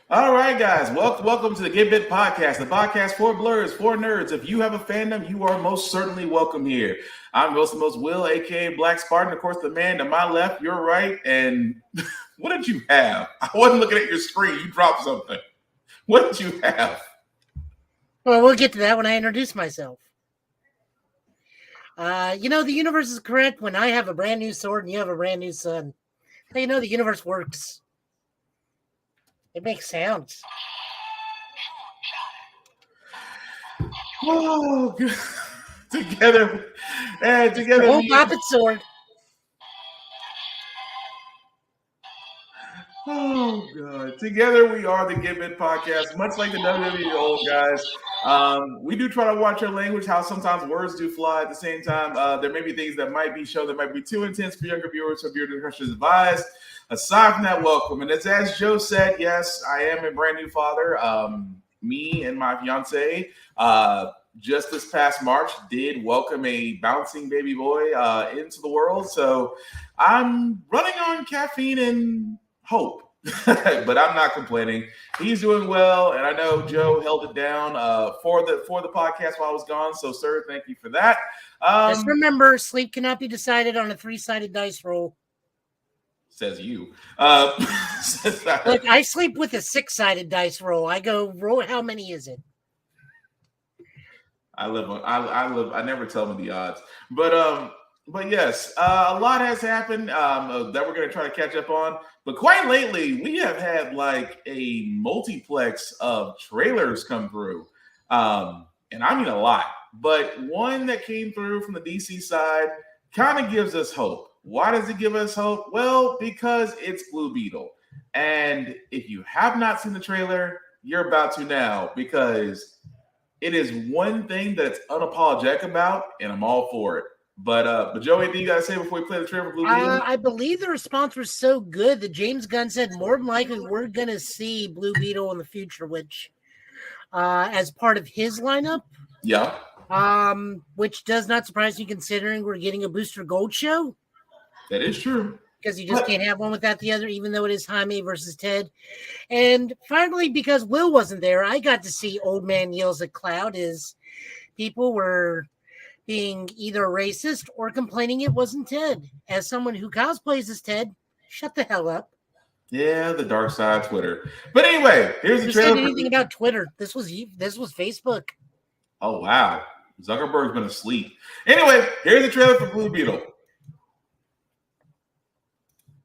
All right, guys. Welcome to the Get Bit Podcast, the podcast for blurs, for nerds. If you have a fandom, you are most certainly welcome here. I'm most Will, aka Black Spartan. Of course, the man to my left, your right. And what did you have? I wasn't looking at your screen. You dropped something. What did you have? Well, we'll get to that when I introduce myself. The universe is correct when I have a brand new sword and you have a brand new son. So you know the universe works. It makes sounds. Oh, together. Oh, Muppet sword. Oh, God. Together we are the Get Bit Podcast, much like the WWE old guys. We do try to watch our language, how sometimes words do fly at the same time. There may be things that might be shown that might be too intense for younger viewers, so viewer discretion is advised. Aside from that, welcome. And it's as Joe said, yes, I am a brand new father. Me and my fiance, just this past March, did welcome a bouncing baby boy into the world. So I'm running on caffeine and hope. But I'm not complaining. He's doing well, and I know Joe held it down for the podcast while I was gone. So, sir, thank you for that. Just remember, sleep cannot be decided on a 3-sided dice roll. Says you. Look, I sleep with a 6-sided dice roll. I go, roll. How many is it? I never tell them the odds, but yes, a lot has happened that we're going to try to catch up on. But quite lately, we have had like a multiplex of trailers come through. And I mean a lot. But one that came through from the DC side kind of gives us hope. Why does it give us hope? Well, because it's Blue Beetle. And if you have not seen the trailer, you're about to now, because it is one thing that it's unapologetic about, and I'm all for it. But Joe, anything you got to say before we play the trailer for Blue Beetle? I believe the response was so good that James Gunn said more than likely we're going to see Blue Beetle in the future, which as part of his lineup. Yeah. Which does not surprise me considering we're getting a Booster Gold show. That is true. Because you just can't have one without the other, even though it is Jaime versus Ted. And finally, because Will wasn't there, I got to see Old Man Yells at Cloud as people were being either racist or complaining it wasn't Ted. As someone who cosplays as Ted, shut the hell up. Yeah, the dark side of Twitter. But anyway, here's the trailer. Who said anything about Twitter? This was Facebook. Oh, wow. Zuckerberg's been asleep. Anyway, here's the trailer for Blue Beetle.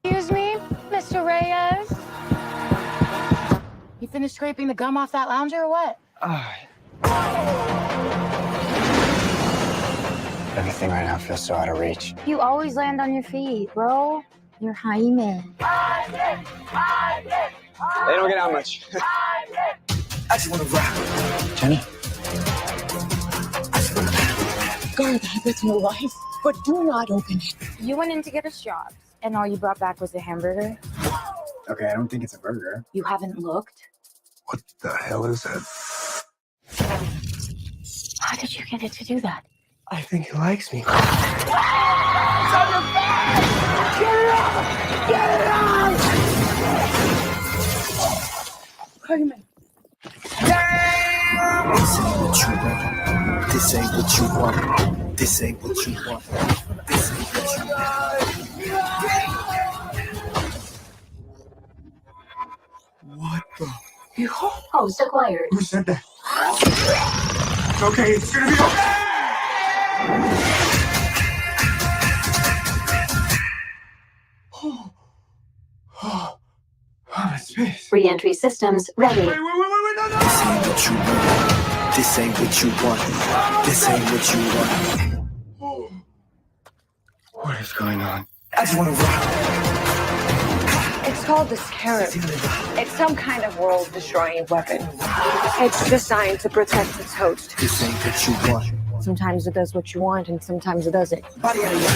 Excuse me, Mr. Reyes? You finished scraping the gum off that lounger or what? Everything right now feels so out of reach. You always land on your feet, bro. You're Jaime. They don't get out much. I just want to rock. Jenny? Guard that with your life, but do not open it. You went in to get us jobs, and all you brought back was a hamburger? Okay, I don't think it's a burger. You haven't looked? What the hell is that? How did you get it to do that? I think he likes me. It's on your back! Get it off! Get it off! Jaime. This ain't what you want. This ain't what you want. This ain't what you want. What the? Host acquired. Who said that? Okay, it's gonna be okay! Oh, that's space. Re-entry systems ready. Wait, no. This ain't what you want. This ain't what you want. This ain't what you want. What is going on? I just want to rock. It's called the Scarab. It's some kind of world-destroying weapon. It's designed to protect its host. This ain't what you want. Sometimes it does what you want, and sometimes it doesn't. Body out of here.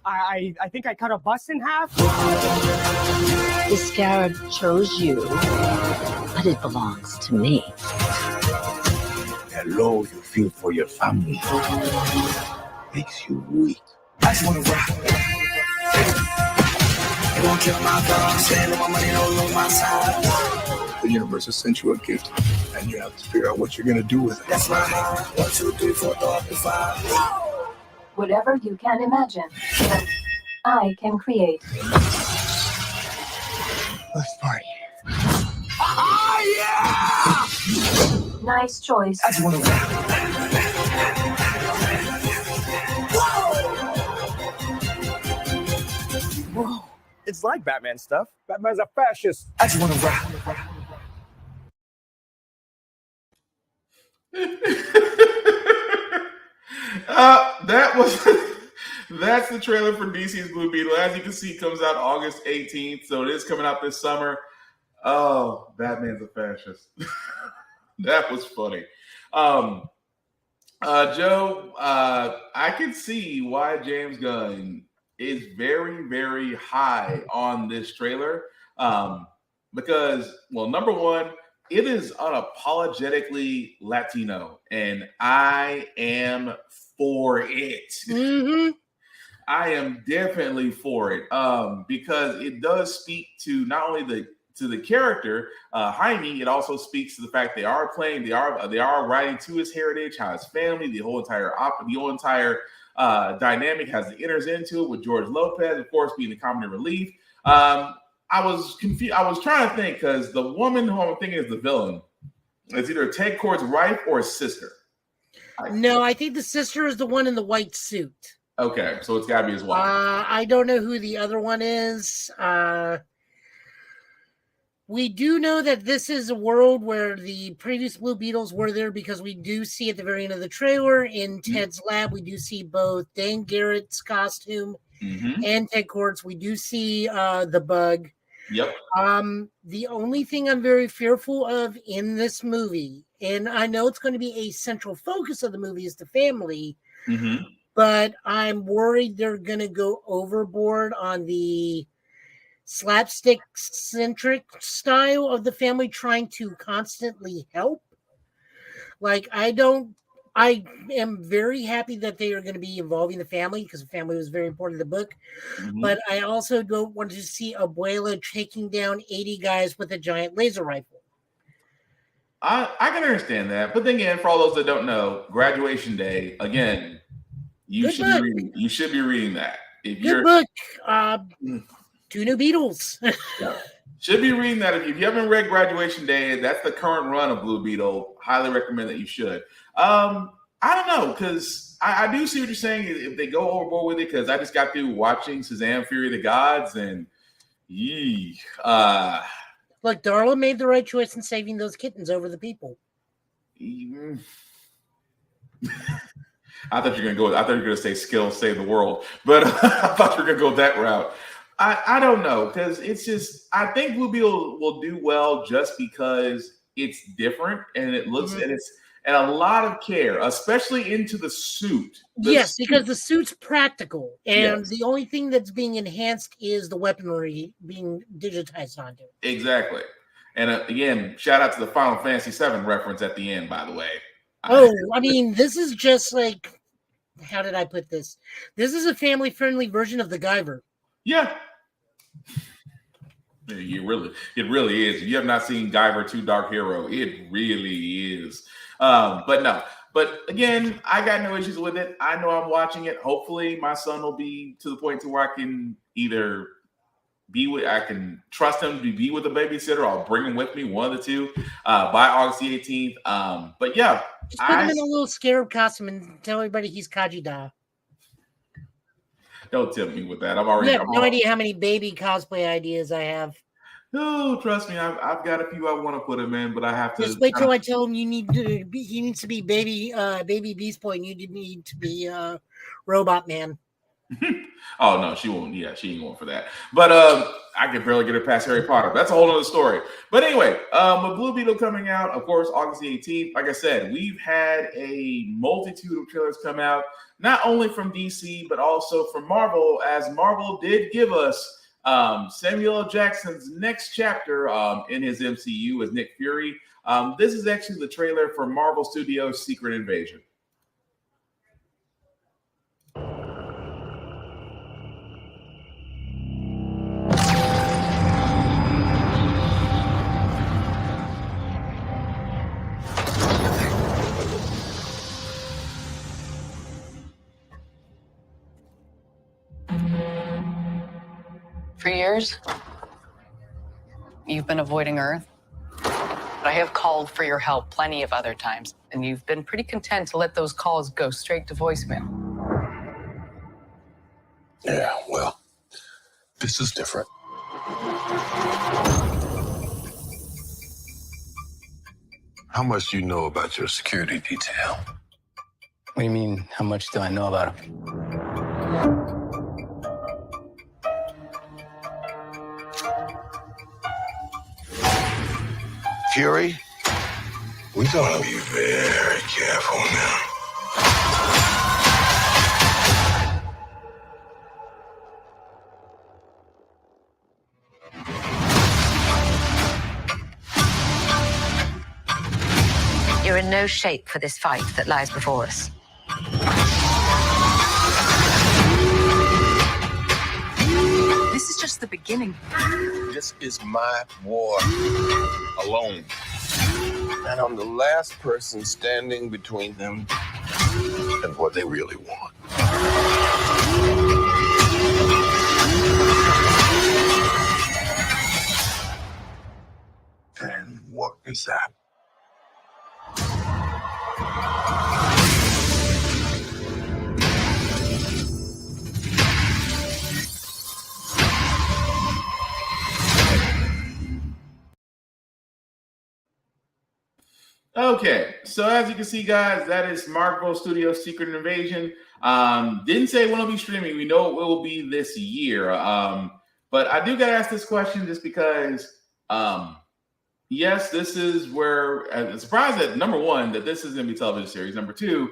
I think I cut a bus in half. The Scarab chose you, but it belongs to me. The low you feel for your family makes you weak. I just want to rock. won't kill my vibe. Stand on my money, don't lose my side. The universe has sent you a gift, and you have to figure out what you're going to do with it. That's my heart. 1, 2, 3, 4, go up to 5. Whatever you can imagine, I can create. Let's party. Yeah! Nice choice. I just want to rap. Whoa. It's like Batman stuff. Batman's a fascist. I just want to rap. That's the trailer for DC's Blue Beetle. As you can see, it comes out August 18th, so it is coming out this summer. Oh, Batman's a fascist. That was funny. Joe, I can see why James Gunn is very, very high on this trailer. Because, well, number one, it is unapologetically Latino, and I am for it. Mm-hmm. I am definitely for it because it does speak to not only the character Jaime, it also speaks to the fact they are writing to his heritage, how his family, the whole entire dynamic enters into it with George Lopez, of course, being the comedy relief. I was confused. I was trying to think because the woman who I'm thinking is the villain is either Ted Kord's wife or his sister. No, I think the sister is the one in the white suit. Okay, so it's got to be his wife. I don't know who the other one is. We do know that this is a world where the previous Blue Beetles were there because we do see at the very end of the trailer in Ted's lab, we do see both Dan Garrett's costume and Ted Kord's. We do see the Bug. Yep. The only thing I'm very fearful of in this movie, and I know it's going to be a central focus of the movie, is the family. But I'm worried they're going to go overboard on the slapstick-centric style of the family trying to constantly help. Like, I am very happy that they are going to be involving the family because the family was very important in the book. But I also don't want to see Abuela taking down 80 guys with a giant laser rifle. I can understand that. But then again, for all those that don't know, Graduation Day, again, you should be reading that. If Good book. 2 New Beetles. Should be reading that. If you haven't read Graduation Day, that's the current run of Blue Beetle. Highly recommend that you should. I don't know, because I do see what you're saying if they go overboard with it, because I just got through watching Shazam! Fury of the Gods, and Look, Darla made the right choice in saving those kittens over the people. I thought you were going to say skill save the world, but I thought you were going to go that route. I don't know, because it's just, I think Blue Beetle will do well just because it's different and it looks and a lot of care, especially into the suit. Yes, because the suit's practical, and the only thing that's being enhanced is the weaponry being digitized onto it. Exactly. And again, shout out to the Final Fantasy VII reference at the end, by the way. Oh, I mean, this is just like, how did I put this? This is a family-friendly version of the Guyver. Yeah. It really is. If you have not seen Guyver 2 Dark Hero, it really is. But again, I got no issues with it. I know I'm watching it. Hopefully my son will be to the point to where I can either I can trust him to be with a babysitter, or I'll bring him with me, one of the two, by August the 18th. But yeah. Just put him in a little scarab costume and tell everybody he's Kajida. Don't tempt me with that. You have no idea how many baby cosplay ideas I have. No, trust me, I've got a few I want to put him in, but I have to just wait till I tell him he needs to be baby Beast Boy, and you need to be Robot Man. Oh no, she won't. Yeah, she ain't going for that. But I can barely get her past Harry Potter. That's a whole other story. But anyway, with Blue Beetle coming out, of course, August the 18th. Like I said, we've had a multitude of trailers come out, not only from DC but also from Marvel, as Marvel did give us Samuel L. Jackson's next chapter in his MCU as Nick Fury. This is actually the trailer for Marvel Studios' Secret Invasion. years, you've been avoiding Earth. But I have called for your help plenty of other times, and you've been pretty content to let those calls go straight to voicemail. Yeah, well, this is different. How much do you know about your security detail? What do you mean, how much do I know about him? Fury, we gotta be very careful now. You're in no shape for this fight that lies before us. This is just the beginning. This is my war alone. And I'm the last person standing between them and what they really want. And what is that? Okay, so as you can see, guys, that is Marvel Studios' Secret Invasion. Didn't say when it'll be streaming. We know it will be this year. But I do got to ask this question just because, yes, this is where I'm surprised that, number one, that this is going to be a television series. Number two,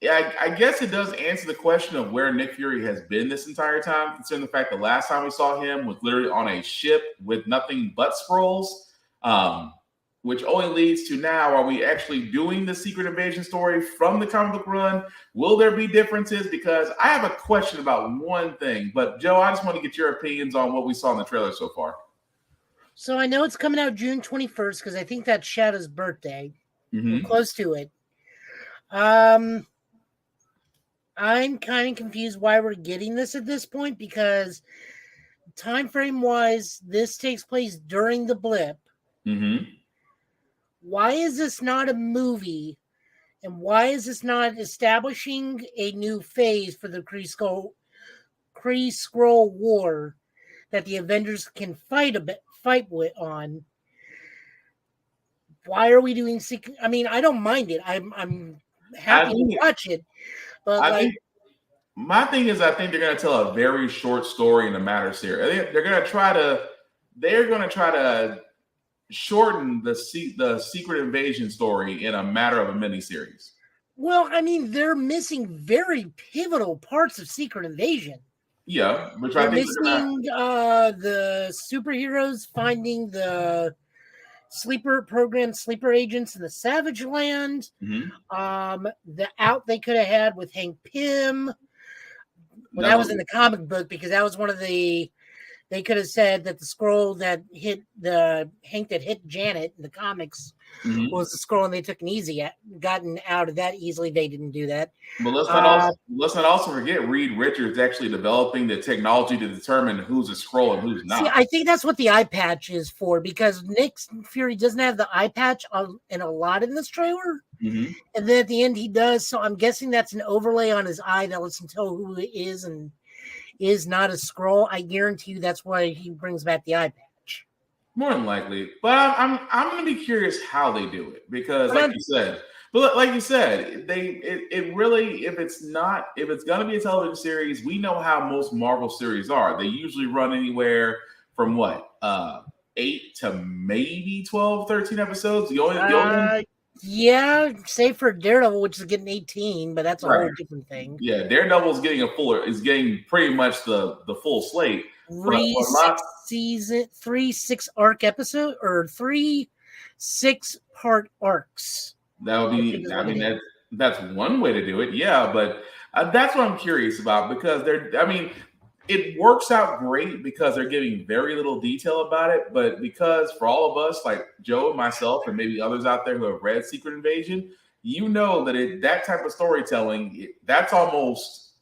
I guess it does answer the question of where Nick Fury has been this entire time, considering the fact that last time we saw him was literally on a ship with nothing but Skrulls. Which only leads to now, are we actually doing the Secret Invasion story from the comic book run? Will there be differences? Because I have a question about one thing. But, Joe, I just want to get your opinions on what we saw in the trailer so far. So I know it's coming out June 21st because I think that's Shadow's birthday. We're close to it. I'm kind of confused why we're getting this at this point because time frame wise, this takes place during the blip. Why is this not a movie? And why is this not establishing a new phase for the Kree Skrull War that the Avengers can fight on? Why are we doing secret? I mean, I don't mind it. I'm happy to watch it. But my thing is, I think they're going to tell a very short story in the Matter series. They're going to try to shorten the Secret Invasion story in a matter of a miniseries. Well, I mean, they're missing very pivotal parts of Secret Invasion. Yeah, which they're I think missing the superheroes finding the sleeper agents in the Savage Land. The out they could have had with Hank Pym. Well, that was in the comic book because that was one of the. They could have said that the Skrull that hit Hank that hit Janet in the comics was the Skrull, and they took gotten out of that easily. They didn't do that. But let's not also forget Reed Richards actually developing the technology to determine who's a Skrull and who's not. See, I think that's what the eye patch is for because Nick Fury doesn't have the eye patch in a lot in this trailer. And then at the end he does. So I'm guessing that's an overlay on his eye that lets him tell who it is and is not a Skrull. I guarantee you that's why he brings back the eye patch. More than likely. But I'm going to be curious how they do it because like you said, it really, if it's going to be a television series, we know how most Marvel series are. They usually run anywhere from 8 to maybe 12, 13 episodes. The only yeah, save for Daredevil, which is getting 18, but that's a whole different thing. Yeah, Daredevil is getting pretty much the full slate. 3 6-arc episode or 3 6-part arcs. That would be. I mean, that's one way to do it. Yeah, but that's what I'm curious about because it works out great because they're giving very little detail about it. But because for all of us, like Joe and myself, and maybe others out there who have read Secret Invasion, you know that that type of storytelling, that's almost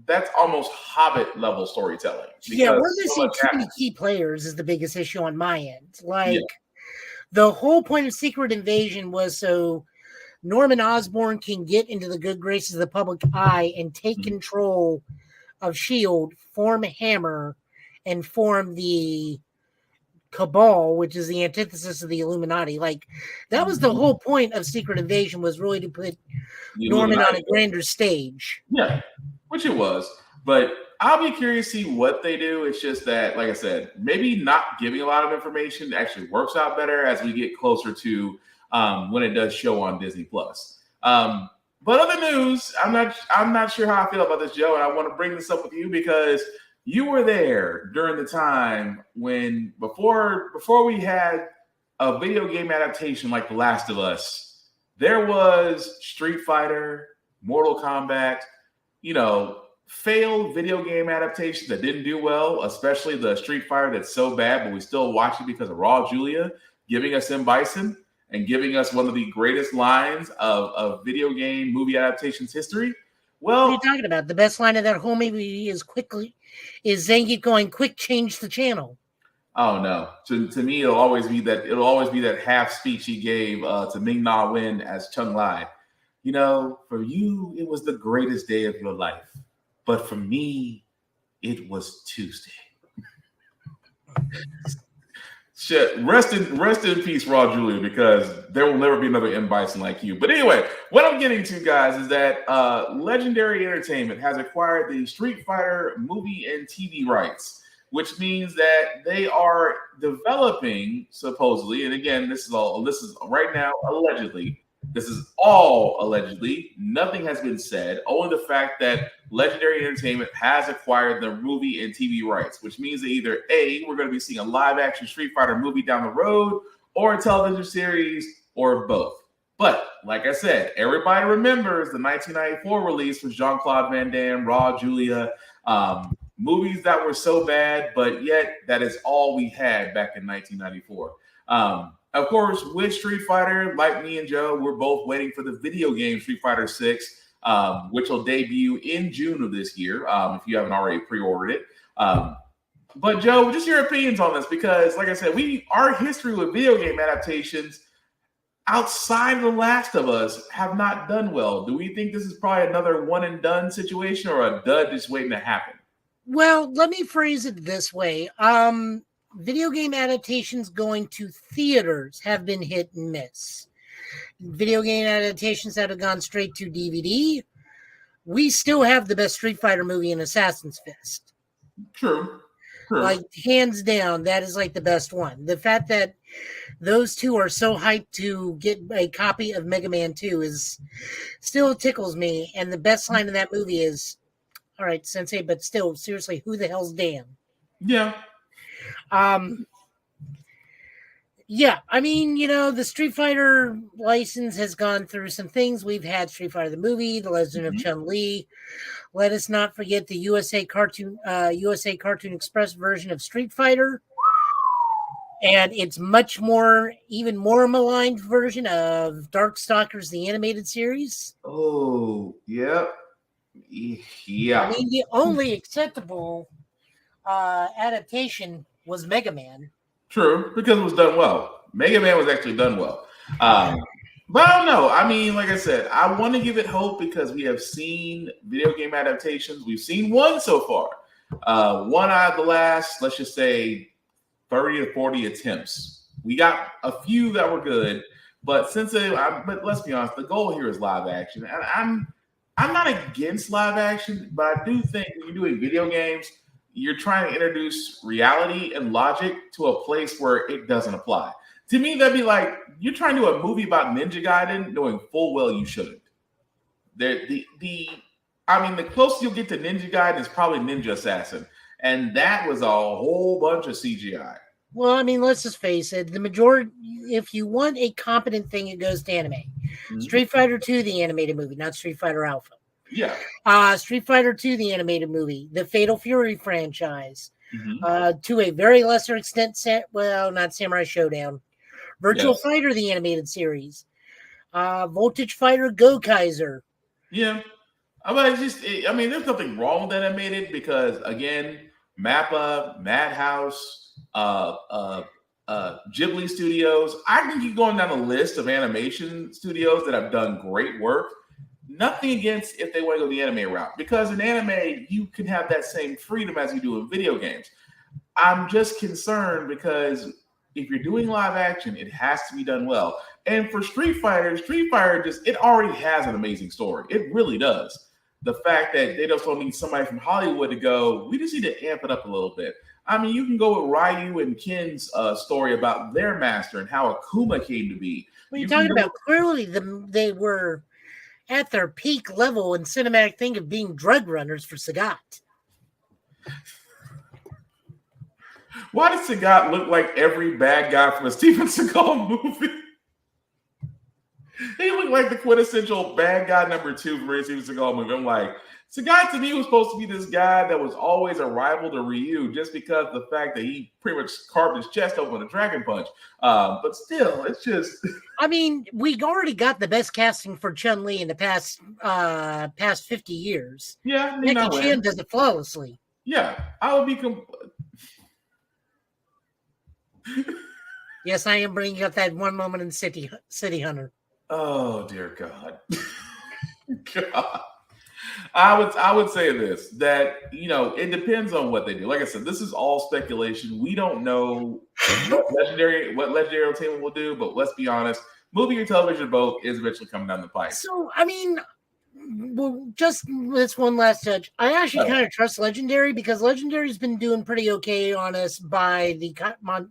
that's almost Hobbit level storytelling. Yeah, because we're so missing much too many happens. key players is the biggest issue on my end. Like Yeah. the whole point of Secret Invasion was so Norman Osborn can get into the good graces of the public eye and take control of S.H.I.E.L.D., form Hammer, and form the Cabal, which is the antithesis of the Illuminati. Like, that was the whole point of Secret Invasion, was really to put The Norman on Illuminati. a grander stage. Yeah, which it was. But I'll be curious to see what they do. It's just that, like I said, maybe not giving a lot of information actually works out better as we get closer to when it does show on Disney Plus. But other news, I'm not sure how I feel about this, Joe, and I want to bring this up with you because you were there during the time when before we had a video game adaptation like The Last of Us, there was Street Fighter, Mortal Kombat, failed video game adaptations that didn't do well, especially the Street Fighter that's so bad, but we still watch it because of Raw Julia giving us M. Bison and giving us one of the greatest lines of video game movie adaptations history. Well, What are you talking about? The best line of that whole movie is Zangief going, "Quick, change the channel." oh no! To me, it'll always be that half speech he gave to Ming Na Wen as Chung Lai. For you, it was the greatest day of your life, but for me, it was Tuesday. Shit, rest in peace, Raw Julia, because there will never be another M. Bison like you. But anyway, what I'm getting to, guys, is that Legendary Entertainment has acquired the Street Fighter movie and TV rights, which means that they are developing, supposedly, and again, this is right now allegedly. This is all allegedly. Nothing has been said. Only the fact that Legendary Entertainment has acquired the movie and TV rights, which means that either A, we're going to be seeing a live-action Street Fighter movie down the road, or a television series, or both. But like I said, everybody remembers the 1994 release with Jean-Claude Van Damme, Raw Julia, movies that were so bad, but yet that is all we had back in 1994. Of course, with Street Fighter, like me and Joe, we're both waiting for the video game Street Fighter 6, which will debut in June of this year, if you haven't already pre-ordered it. But Joe, just your opinions on this, because like I said, our history with video game adaptations outside of The Last of Us have not done well. Do we think this is probably another one and done situation or a dud just waiting to happen? Well, let me phrase it this way. Video game adaptations going to theaters have been hit and miss. Video game adaptations that have gone straight to DVD, we still have the best Street Fighter movie in Assassin's Fist. True. Like, hands down, that is like the best one. The fact that those two are so hyped to get a copy of Mega Man 2 is still tickles me. And the best line in that movie is, all right, Sensei, but still, seriously, who the hell's Dan? Yeah. Yeah, I mean, the Street Fighter license has gone through some things. We've had Street Fighter the movie, The Legend of Chun-Li. Let us not forget the USA Cartoon Express version of Street Fighter. And it's even more maligned version of Darkstalkers, the animated series. Oh, yep. Yeah. I mean, the only acceptable adaptation was Mega Man. True, because it was done well. Mega Man was actually done well. But I don't know. I mean, like I said, I want to give it hope because we have seen video game adaptations. We've seen one so far. One out of the last, let's just say, 30 to 40 attempts. We got a few that were good, but but let's be honest, the goal here is live action. And I'm not against live action, but I do think when you're doing video games, you're trying to introduce reality and logic to a place where it doesn't apply. To me, that'd be like you're trying to do a movie about Ninja Gaiden, knowing full well you shouldn't. The closest you'll get to Ninja Gaiden is probably Ninja Assassin, and that was a whole bunch of CGI. Well, I mean, let's just face it. The majority, if you want a competent thing, it goes to anime. Mm-hmm. Street Fighter 2, the animated movie, not Street Fighter Alpha. Yeah. Street Fighter 2, the animated movie, the Fatal Fury franchise, to a very lesser extent, not Samurai Showdown, Virtual Fighter, the animated series, Voltage Fighter, Go Kaiser. Yeah. There's nothing wrong with animated because, again, Mappa, Madhouse, Ghibli Studios. I can keep going down a list of animation studios that have done great work. Nothing against if they want to go the anime route, because in anime, you can have that same freedom as you do in video games. I'm just concerned because if you're doing live action, it has to be done well. And for Street Fighter it already has an amazing story. It really does. The fact that they just don't need somebody from Hollywood to go, we just need to amp it up a little bit. I mean, you can go with Ryu and Ken's story about their master and how Akuma came to be. What are you talking about? Clearly, they were at their peak level in cinematic thing of being drug runners for Sagat. Why does Sagat look like every bad guy from a Steven Seagal movie? He looked like the quintessential bad guy number 2 from a Steven Seagal movie. I'm like, Sagat to me was supposed to be this guy that was always a rival to Ryu just because of the fact that he pretty much carved his chest open with a dragon punch. But still, it's just... I mean, we already got the best casting for Chun-Li in the past 50 years. Yeah. Jackie Chan does it flawlessly. Yeah, I would be... Yes, I am bringing up that one moment in City Hunter. Oh, dear God. God. I would say this, that, it depends on what they do. Like I said, this is all speculation. We don't know what Legendary Entertainment will do, but let's be honest, movie or television both is eventually coming down the pipe. So, I mean, well, just this one last touch. I actually kind of trust Legendary because Legendary's been doing pretty okay on us by the Godzilla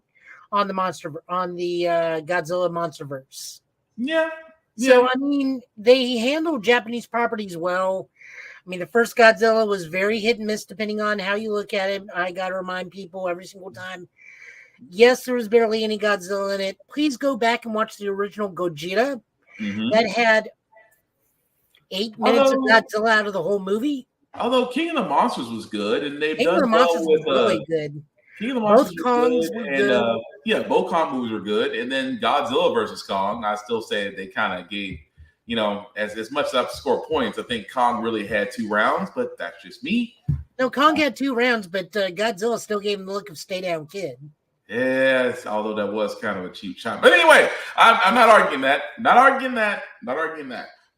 Monsterverse. Yeah. So, I mean, they handle Japanese properties well. I mean, the first Godzilla was very hit and miss depending on how you look at it. I got to remind people every single time. Yes, there was barely any Godzilla in it. Please go back and watch the original Gojira. Mm-hmm. That had 8 minutes of Godzilla out of the whole movie. Although King of the Monsters was good, and they've King done of the Monsters was really good. King of the Monsters both Kong movies were good, and then Godzilla versus Kong. I still say that they kind of gave, as much as I have to score points, I think Kong really had 2 rounds, but that's just me. No, Kong had 2 rounds, but Godzilla still gave him the look of stay down kid. Yes, although that was kind of a cheap shot. But anyway, I'm not arguing that. Not arguing that.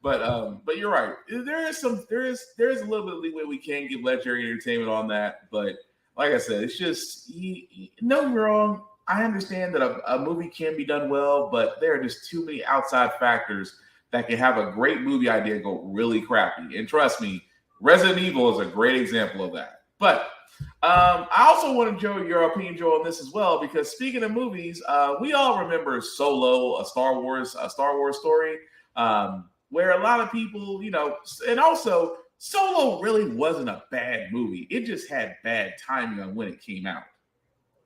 But you're right. There is a little bit of leeway we can give Legendary Entertainment on that. But like I said, it's just no wrong. I understand that a movie can be done well, but there are just too many outside factors that can have a great movie idea go really crappy. And trust me, Resident Evil is a great example of that. But I also want to know your opinion, Joe, on this as well, because speaking of movies, we all remember Solo, a Star Wars story, where a lot of people, and also Solo really wasn't a bad movie. It just had bad timing on when it came out.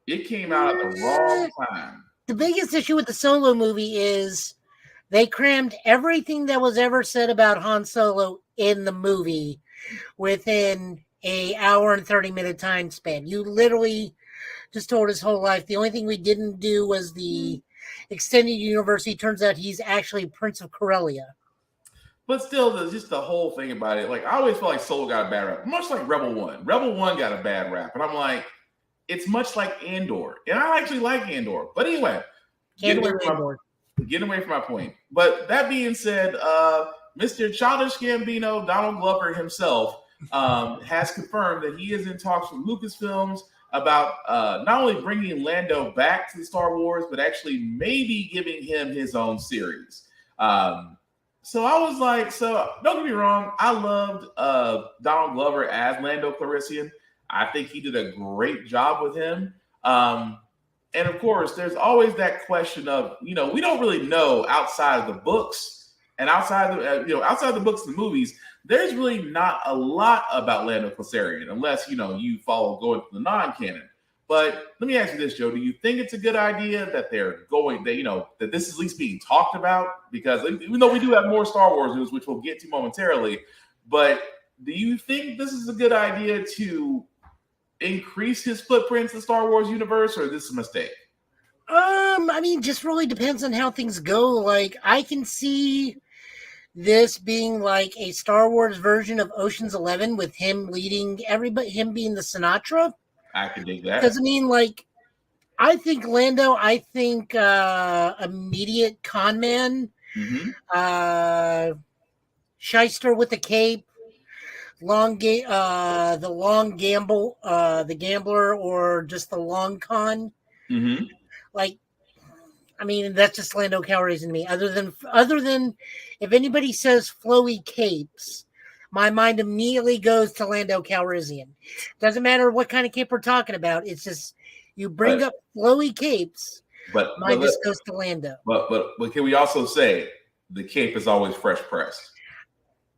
It came out at the wrong time. The biggest issue with the Solo movie is they crammed everything that was ever said about Han Solo in the movie within an hour and 30-minute time span. You literally just told his whole life. The only thing we didn't do was the extended universe. He turns out he's actually Prince of Corellia. But still, just the whole thing about it. Like, I always felt like Solo got a bad rap, much like Rebel One. Rebel One got a bad rap, and I'm like, it's much like Andor, and I actually like Andor. But anyway, get away from my point. But that being said, Mr. Childish Gambino, Donald Glover himself, has confirmed that he is in talks with Lucasfilms about not only bringing Lando back to the Star Wars, but actually maybe giving him his own series. So I was like, don't get me wrong, I loved Donald Glover as Lando Calrissian. I think he did a great job with him. And of course, there's always that question of, we don't really know outside of the books and outside the books and the movies, there's really not a lot about Lando Calrissian unless, you follow going to the non-canon. But let me ask you this, Joe. Do you think it's a good idea that that this is at least being talked about? Because even though we do have more Star Wars news, which we'll get to momentarily, but do you think this is a good idea to increase his footprint in the Star Wars universe, or is this a mistake? I mean, just really depends on how things go. Like, I can see this being like a Star Wars version of Ocean's 11 with him leading everybody, him being the Sinatra. I can dig that. Because I mean, like, I think Lando. I think immediate con man, shyster with the cape, the long gamble, the gambler, or just the long con. Mm-hmm. Like, I mean, that's just Lando Calrissian to me. Other than if anybody says flowy capes, my mind immediately goes to Lando Calrissian. Doesn't matter what kind of cape we're talking about. It's just you bring up flowy capes, mine just goes to Lando. But can we also say the cape is always fresh pressed?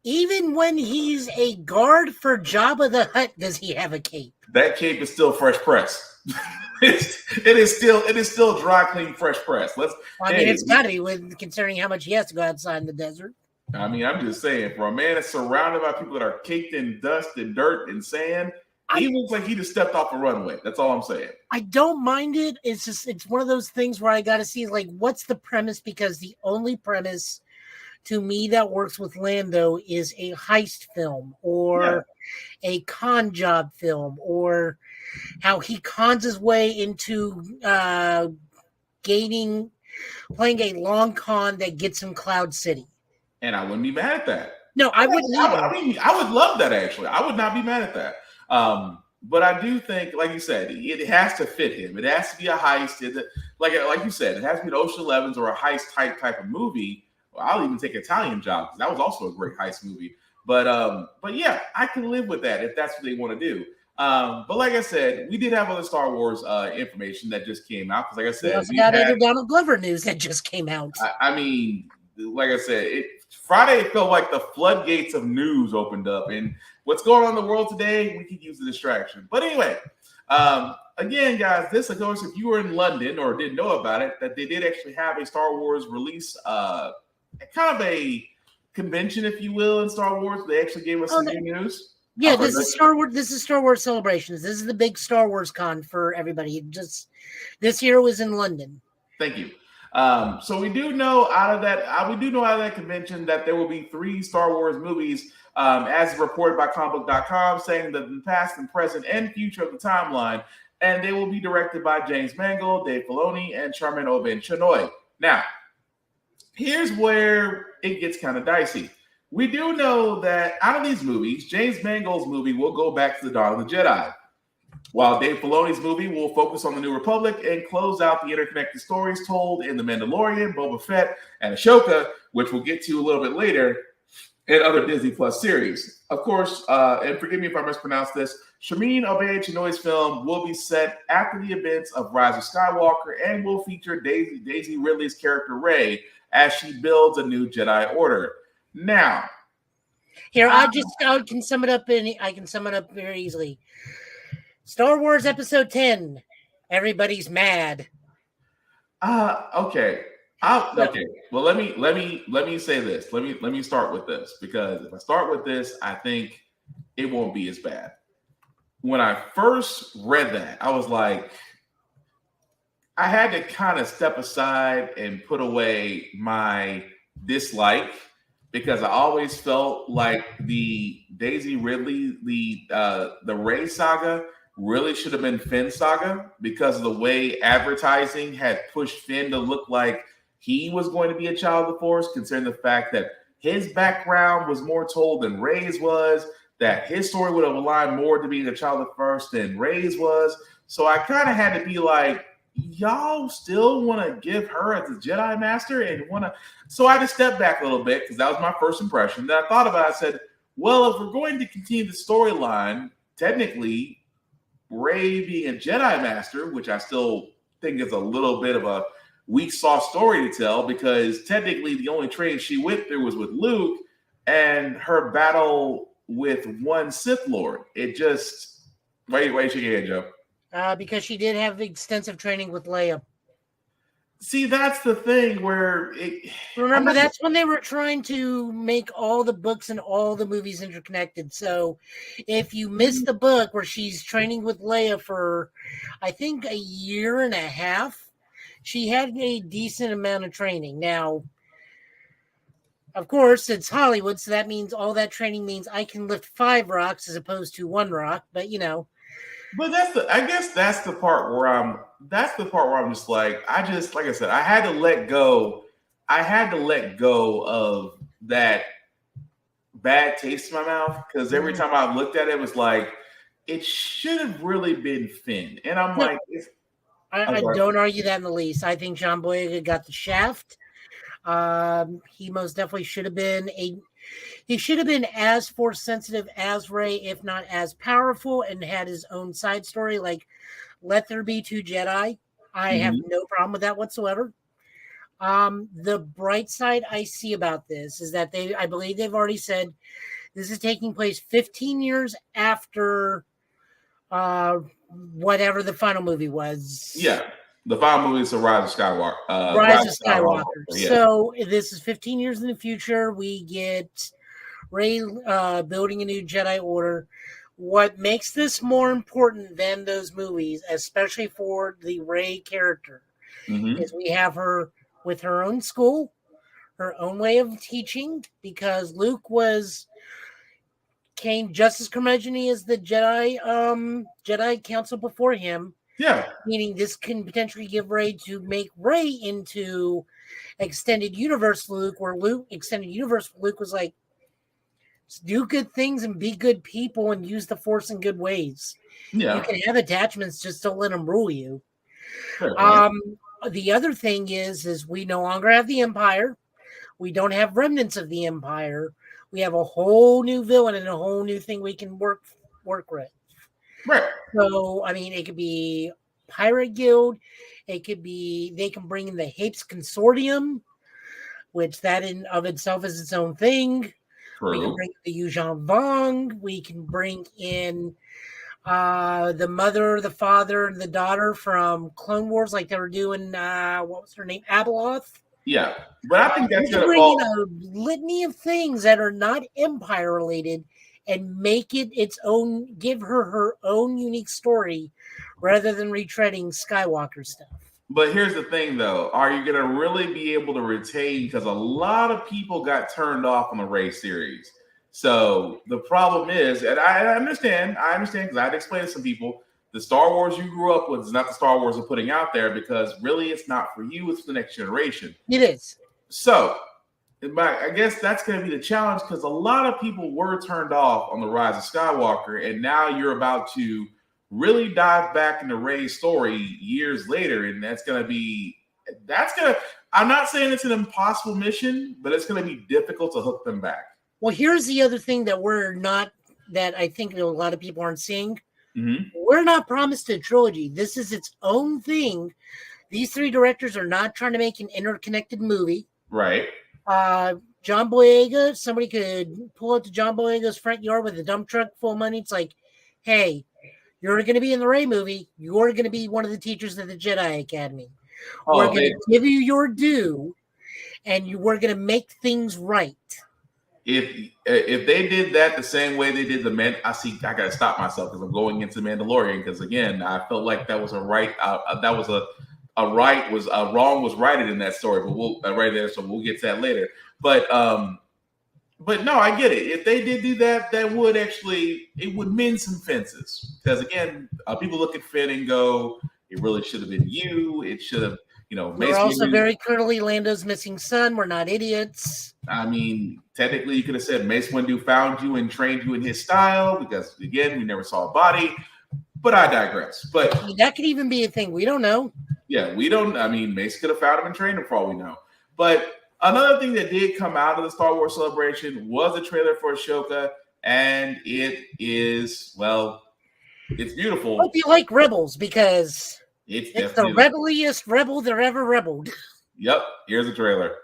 Even when he's a guard for Jabba the Hutt, does he have a cape? That cape is still fresh pressed. It is still dry, clean, fresh pressed. It's got to be considering how much he has to go outside in the desert. I mean, I'm just saying, for a man that's surrounded by people that are caked in dust and dirt and sand, he looks like he just stepped off a runway. That's all I'm saying. I don't mind it. It's one of those things where I got to see, like, what's the premise? Because the only premise to me that works with Lando is a heist film or a con job film, or how he cons his way into playing a long con that gets him Cloud City. And I wouldn't be mad at that. No, I wouldn't either. I would love that, actually. I would not be mad at that. But I do think, like you said, it has to fit him. It has to be a heist. Like you said, it has to be an Ocean 11s or a heist type of movie. Well, I'll even take Italian Job, because that was also a great heist movie. But yeah, I can live with that if that's what they want to do. But like I said, we did have other Star Wars information that just came out. Because like I said, we also got other Donald Glover news that just came out. I mean, like I said, Friday felt like the floodgates of news opened up, and what's going on in the world today, we could use the distraction. But anyway, again, guys, this, of course, if you were in London or didn't know about it, that they did actually have a Star Wars release, kind of a convention, if you will, in Star Wars. They actually gave us some new news. Yeah, this is Star Wars. This is Star Wars Celebrations. This is the big Star Wars con for everybody. Just this year was in London. Thank you. So we do know out of that convention that there will be 3 Star Wars movies, as reported by comicbook.com, saying that the past and present and future of the timeline, and they will be directed by James Mangold, Dave Filoni, and Charmin Oben-Chinoy. Now, here's where it gets kind of dicey. We do know that out of these movies, James Mangold's movie will go back to the Dawn of the Jedi, while Dave Filoni's movie will focus on the New Republic and close out the interconnected stories told in The Mandalorian, Boba Fett, and Ahsoka, which we'll get to a little bit later, and other Disney Plus series. Of course, and forgive me if I mispronounce this, Charmin Oben-Chinoy's film will be set after the events of Rise of Skywalker and will feature Daisy Ridley's character Rey as she builds a new Jedi Order. Now, here I can sum it up very easily. Star Wars Episode 10. Everybody's mad. Okay. Okay. Well, let me say this. Let me start with this, because if I start with this, I think it won't be as bad. When I first read that, I was like, I had to kind of step aside and put away my dislike, because I always felt like the Daisy Ridley, the Rey saga really should have been Finn saga, because of the way advertising had pushed Finn to look like he was going to be a child of the Force, considering the fact that his background was more told than Rey's was, that his story would have aligned more to being a child of the Force than Rey's was. So I kind of had to be like, y'all still want to give her as a Jedi Master and want to? So I had to step back a little bit, because that was my first impression. Then I thought about it. I said, well, if we're going to continue the storyline, technically, Rey being a Jedi Master, which I still think is a little bit of a weak sauce story to tell, because technically the only training she went through was with Luke and her battle with one Sith Lord. It just wait, shake your head, Joe. Because she did have extensive training with Leia. See, that's the thing where remember, that's when they were trying to make all the books and all the movies interconnected. So if you miss the book where she's training with Leia for, I think, a year and a half, she had a decent amount of training. Now, Of course, it's Hollywood, so that means all that training means I can lift 5 rocks as opposed to 1 rock. But But I guess that's the part where I'm just like I said, I had to let go. I had to let go of that bad taste in my mouth because every time I looked at it, it was like it should have really been Finn, and I'm like, I don't argue that in the least. I think John Boyega got the shaft. He most definitely should have been as force sensitive as Rey, if not as powerful, and had his own side story. Like, let there be 2 Jedi. I have no problem with that whatsoever. The bright side I see about this is that I believe they've already said this is taking place 15 years after whatever the final movie was. Yeah. The final movie is The Rise of Skywalker. Rise of Skywalker. Yeah. So this is 15 years in the future. We get Rey building a new Jedi Order. What makes this more important than those movies, especially for the Rey character, is we have her with her own school, her own way of teaching, because Luke came just as curmudgeon-y as the Jedi Council before him. Yeah. Meaning this can potentially give Rey to make Rey into extended universe Luke, where extended universe Luke was like, do good things and be good people and use the Force in good ways. Yeah. You can have attachments, just don't let them rule you. Sure. The other thing is we no longer have the Empire. We don't have remnants of the Empire. We have a whole new villain and a whole new thing we can work with. Right. So, I mean, it could be Pirate Guild. It could be, they can bring in the Hapes Consortium, which that in of itself is its own thing. True. We can bring the Yuuzhan Vong. We can bring in the mother, the father, and the daughter from Clone Wars, like they were doing, what was her name? Abeloth. Yeah. But I think that's going to bring in a litany of things that are not Empire related and make it its own, give her own unique story rather than retreading Skywalker stuff. But here's the thing, though. Are you going to really be able to retain? Because a lot of people got turned off on the Rey series. So the problem is, and I understand because I had to explain to some people, the Star Wars you grew up with is not the Star Wars we're putting out there because really it's not for you. It's for the next generation. It is. So I guess that's going to be the challenge because a lot of people were turned off on the Rise of Skywalker, and now you're about to really dive back into Rey's story years later, and I'm not saying it's an impossible mission, but it's going to be difficult to hook them back. Well, here's the other thing that I think a lot of people aren't seeing. Mm-hmm. We're not promised a trilogy. This is its own thing. These 3 directors are not trying to make an interconnected movie. Right. John Boyega, somebody could pull up to John Boyega's front yard with a dump truck full of money. It's like, hey, you're going to be in the Rey movie. You're going to be one of the teachers at the Jedi Academy. We're going to give you your due, and we're going to make things right. If they did that the same way they did I gotta stop myself because I'm going into Mandalorian because again I felt like that was a right wrong was righted in that story, but we'll get to that later. But no, I get it. If they did do that, it would mend some fences because again, people look at Finn and go, it really should have been you. It should have. We're also very clearly Lando's missing son. We're not idiots. I mean, technically, you could have said Mace Windu found you and trained you in his style because, again, we never saw a body. But I digress. But that could even be a thing. We don't know. Yeah, we don't. I mean, Mace could have found him and trained him for all we know. But another thing that did come out of the Star Wars Celebration was a trailer for Ahsoka, and it is, well, it's beautiful. I hope you like Rebels because it's the rebelliest rebel there ever rebelled. Yep, here's the trailer.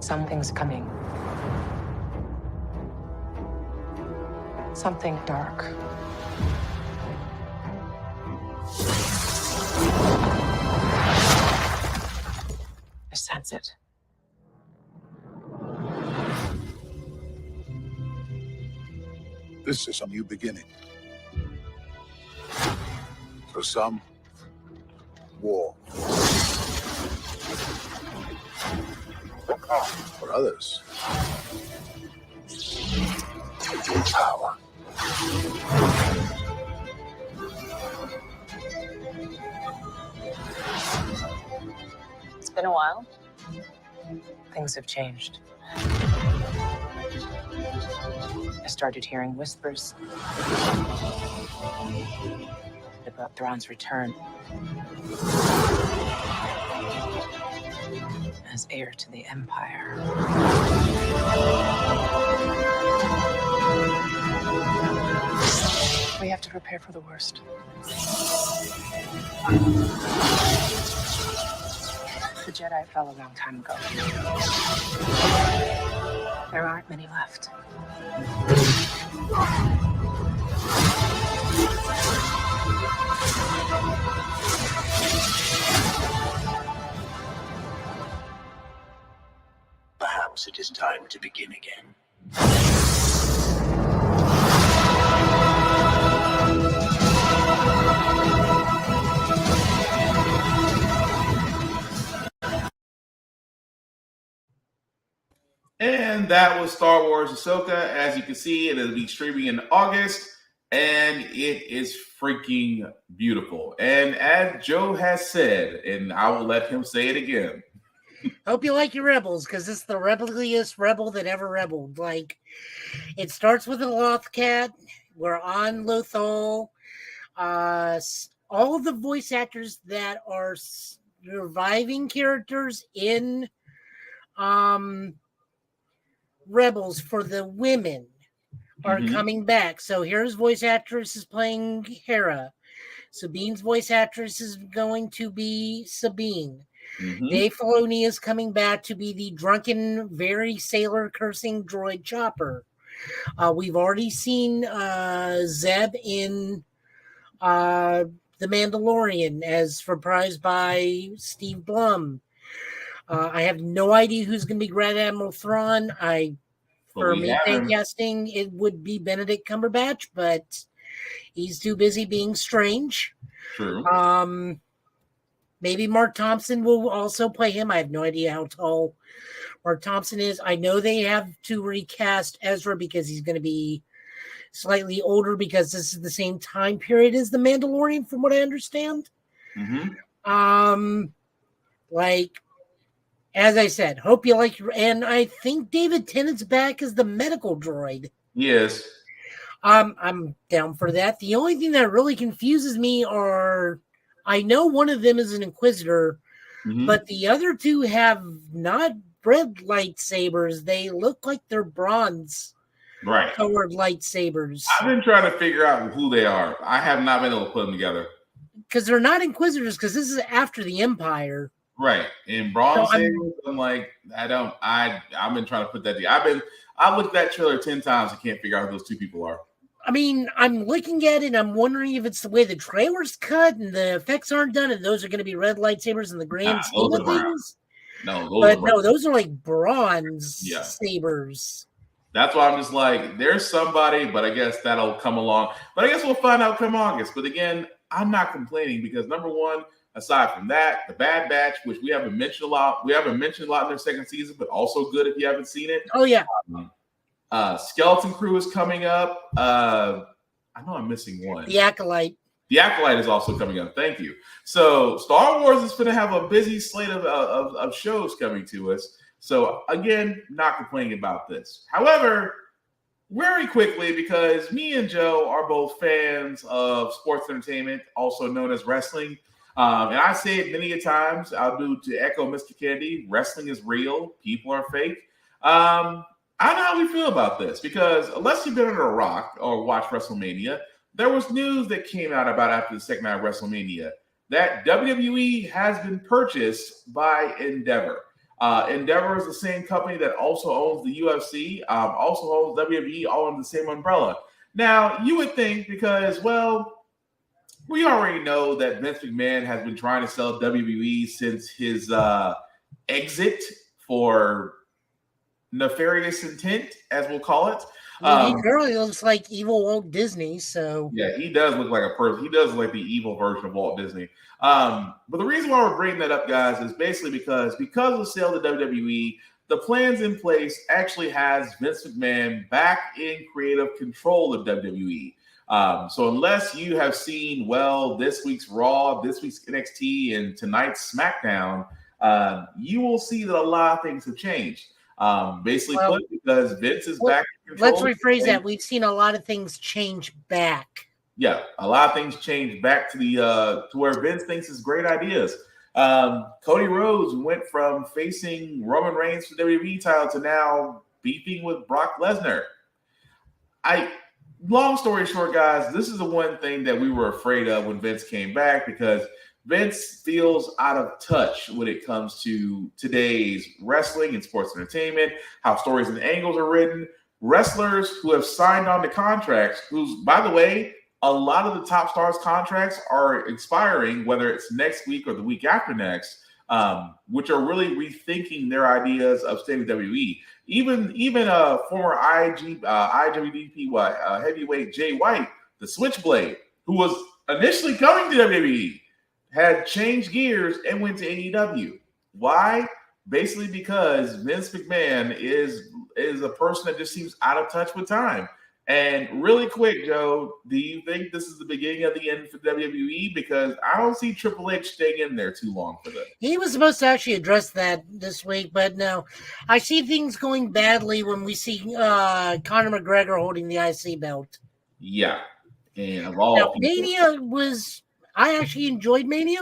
Something's coming. Something dark. I sense it. This is a new beginning. For some, war. For others, power. It's been a while. Things have changed. I started hearing whispers about Thrawn's return as heir to the Empire. We have to prepare for the worst. The Jedi fell a long time ago. There aren't many left. Perhaps it is time to begin again. And that was Star Wars Ahsoka. As you can see, it'll be streaming in August, and it is freaking beautiful. And as Joe has said, and I will let him say it again. Hope you like your Rebels, because it's the rebellious rebel that ever rebelled. Like, it starts with a Lothcat. We're on Lothal. All of the voice actors that are surviving characters in Rebels for the women are coming back. So here's voice actress is playing Hera. Sabine's voice actress is going to be Sabine. Dave Filoni is coming back to be the drunken, very sailor cursing droid Chopper. We've already seen Zeb in The Mandalorian as reprised by Steve Blum. I have no idea who's going to be Grand Admiral Thrawn. For me, guessing it would be Benedict Cumberbatch, but he's too busy being strange. True. Maybe Mark Thompson will also play him. I have no idea how tall Mark Thompson is. I know they have to recast Ezra because he's going to be slightly older because this is the same time period as The Mandalorian, from what I understand. As I said, hope you like your, and I think David Tennant's back as the medical droid. Yes. I'm down for that. The only thing that really confuses me are, I know one of them is an Inquisitor, but the other two have not red lightsabers. They look like they're bronze colored lightsabers. I've been trying to figure out who they are. I have not been able to put them together. Because they're not Inquisitors, because this is after the Empire. Right. In bronze sabers, I'm like, I've been trying to put that together. I looked at that trailer 10 times and can't figure out who those two people are. I mean, I'm looking at it and I'm wondering if it's the way the trailer's cut and the effects aren't done and those are going to be red lightsabers in the grand scheme of things. Those are like bronze sabers. That's why I'm just like, there's somebody, but I guess that'll come along. But I guess we'll find out come August. But again, I'm not complaining because number one, aside from that, The Bad Batch, which we haven't mentioned a lot in their second season, but also good if you haven't seen it. Oh, yeah. Skeleton Crew is coming up. I know I'm missing one. The Acolyte. The Acolyte is also coming up. Thank you. So Star Wars is going to have a busy slate of shows coming to us. So again, not complaining about this. However, very quickly, because me and Joe are both fans of sports entertainment, also known as wrestling. And I say it many a times. I'll do to echo Mr. Kennedy. Wrestling is real. People are fake. I don't know how we feel about this because unless you've been under a rock or watched WrestleMania, there was news that came out about after the second night of WrestleMania that WWE has been purchased by Endeavor. Endeavor is the same company that also owns the UFC, also owns WWE, all under the same umbrella. Now, you would think because, well, we already know that Vince McMahon has been trying to sell WWE since his exit for nefarious intent, as we'll call it. He currently looks like evil Walt Disney, so yeah, he does look like a person. He does look like the evil version of Walt Disney. But the reason why we're bringing that up, guys, is basically because of the sale to WWE, the plans in place actually has Vince McMahon back in creative control of WWE. So unless you have seen, this week's Raw, this week's NXT, and tonight's SmackDown, you will see that a lot of things have changed. Basically put, because Vince is back in control. Let's rephrase that. We've seen a lot of things change back. Yeah, a lot of things changed back to the to where Vince thinks is great ideas. Cody Rhodes went from facing Roman Reigns for the WWE title to now beefing with Brock Lesnar. Long story short, guys, this is the one thing that we were afraid of when Vince came back, because Vince feels out of touch when it comes to today's wrestling and sports entertainment, how stories and angles are written. Wrestlers who have signed on to contracts, who's, by the way, a lot of the top stars' contracts are expiring, whether it's next week or the week after next, which are really rethinking their ideas of staying with WWE. Even former IWGP heavyweight Jay White, the Switchblade, who was initially coming to WWE, had changed gears and went to AEW. Why? Basically because Vince McMahon is a person that just seems out of touch with time. And really quick, Joe, do you think this is the beginning of the end for WWE? Because I don't see Triple H staying in there too long for this. He was supposed to actually address that this week, but no. I see things going badly when we see Conor McGregor holding the IC belt. Yeah. And of all now, Mania was... I actually enjoyed Mania.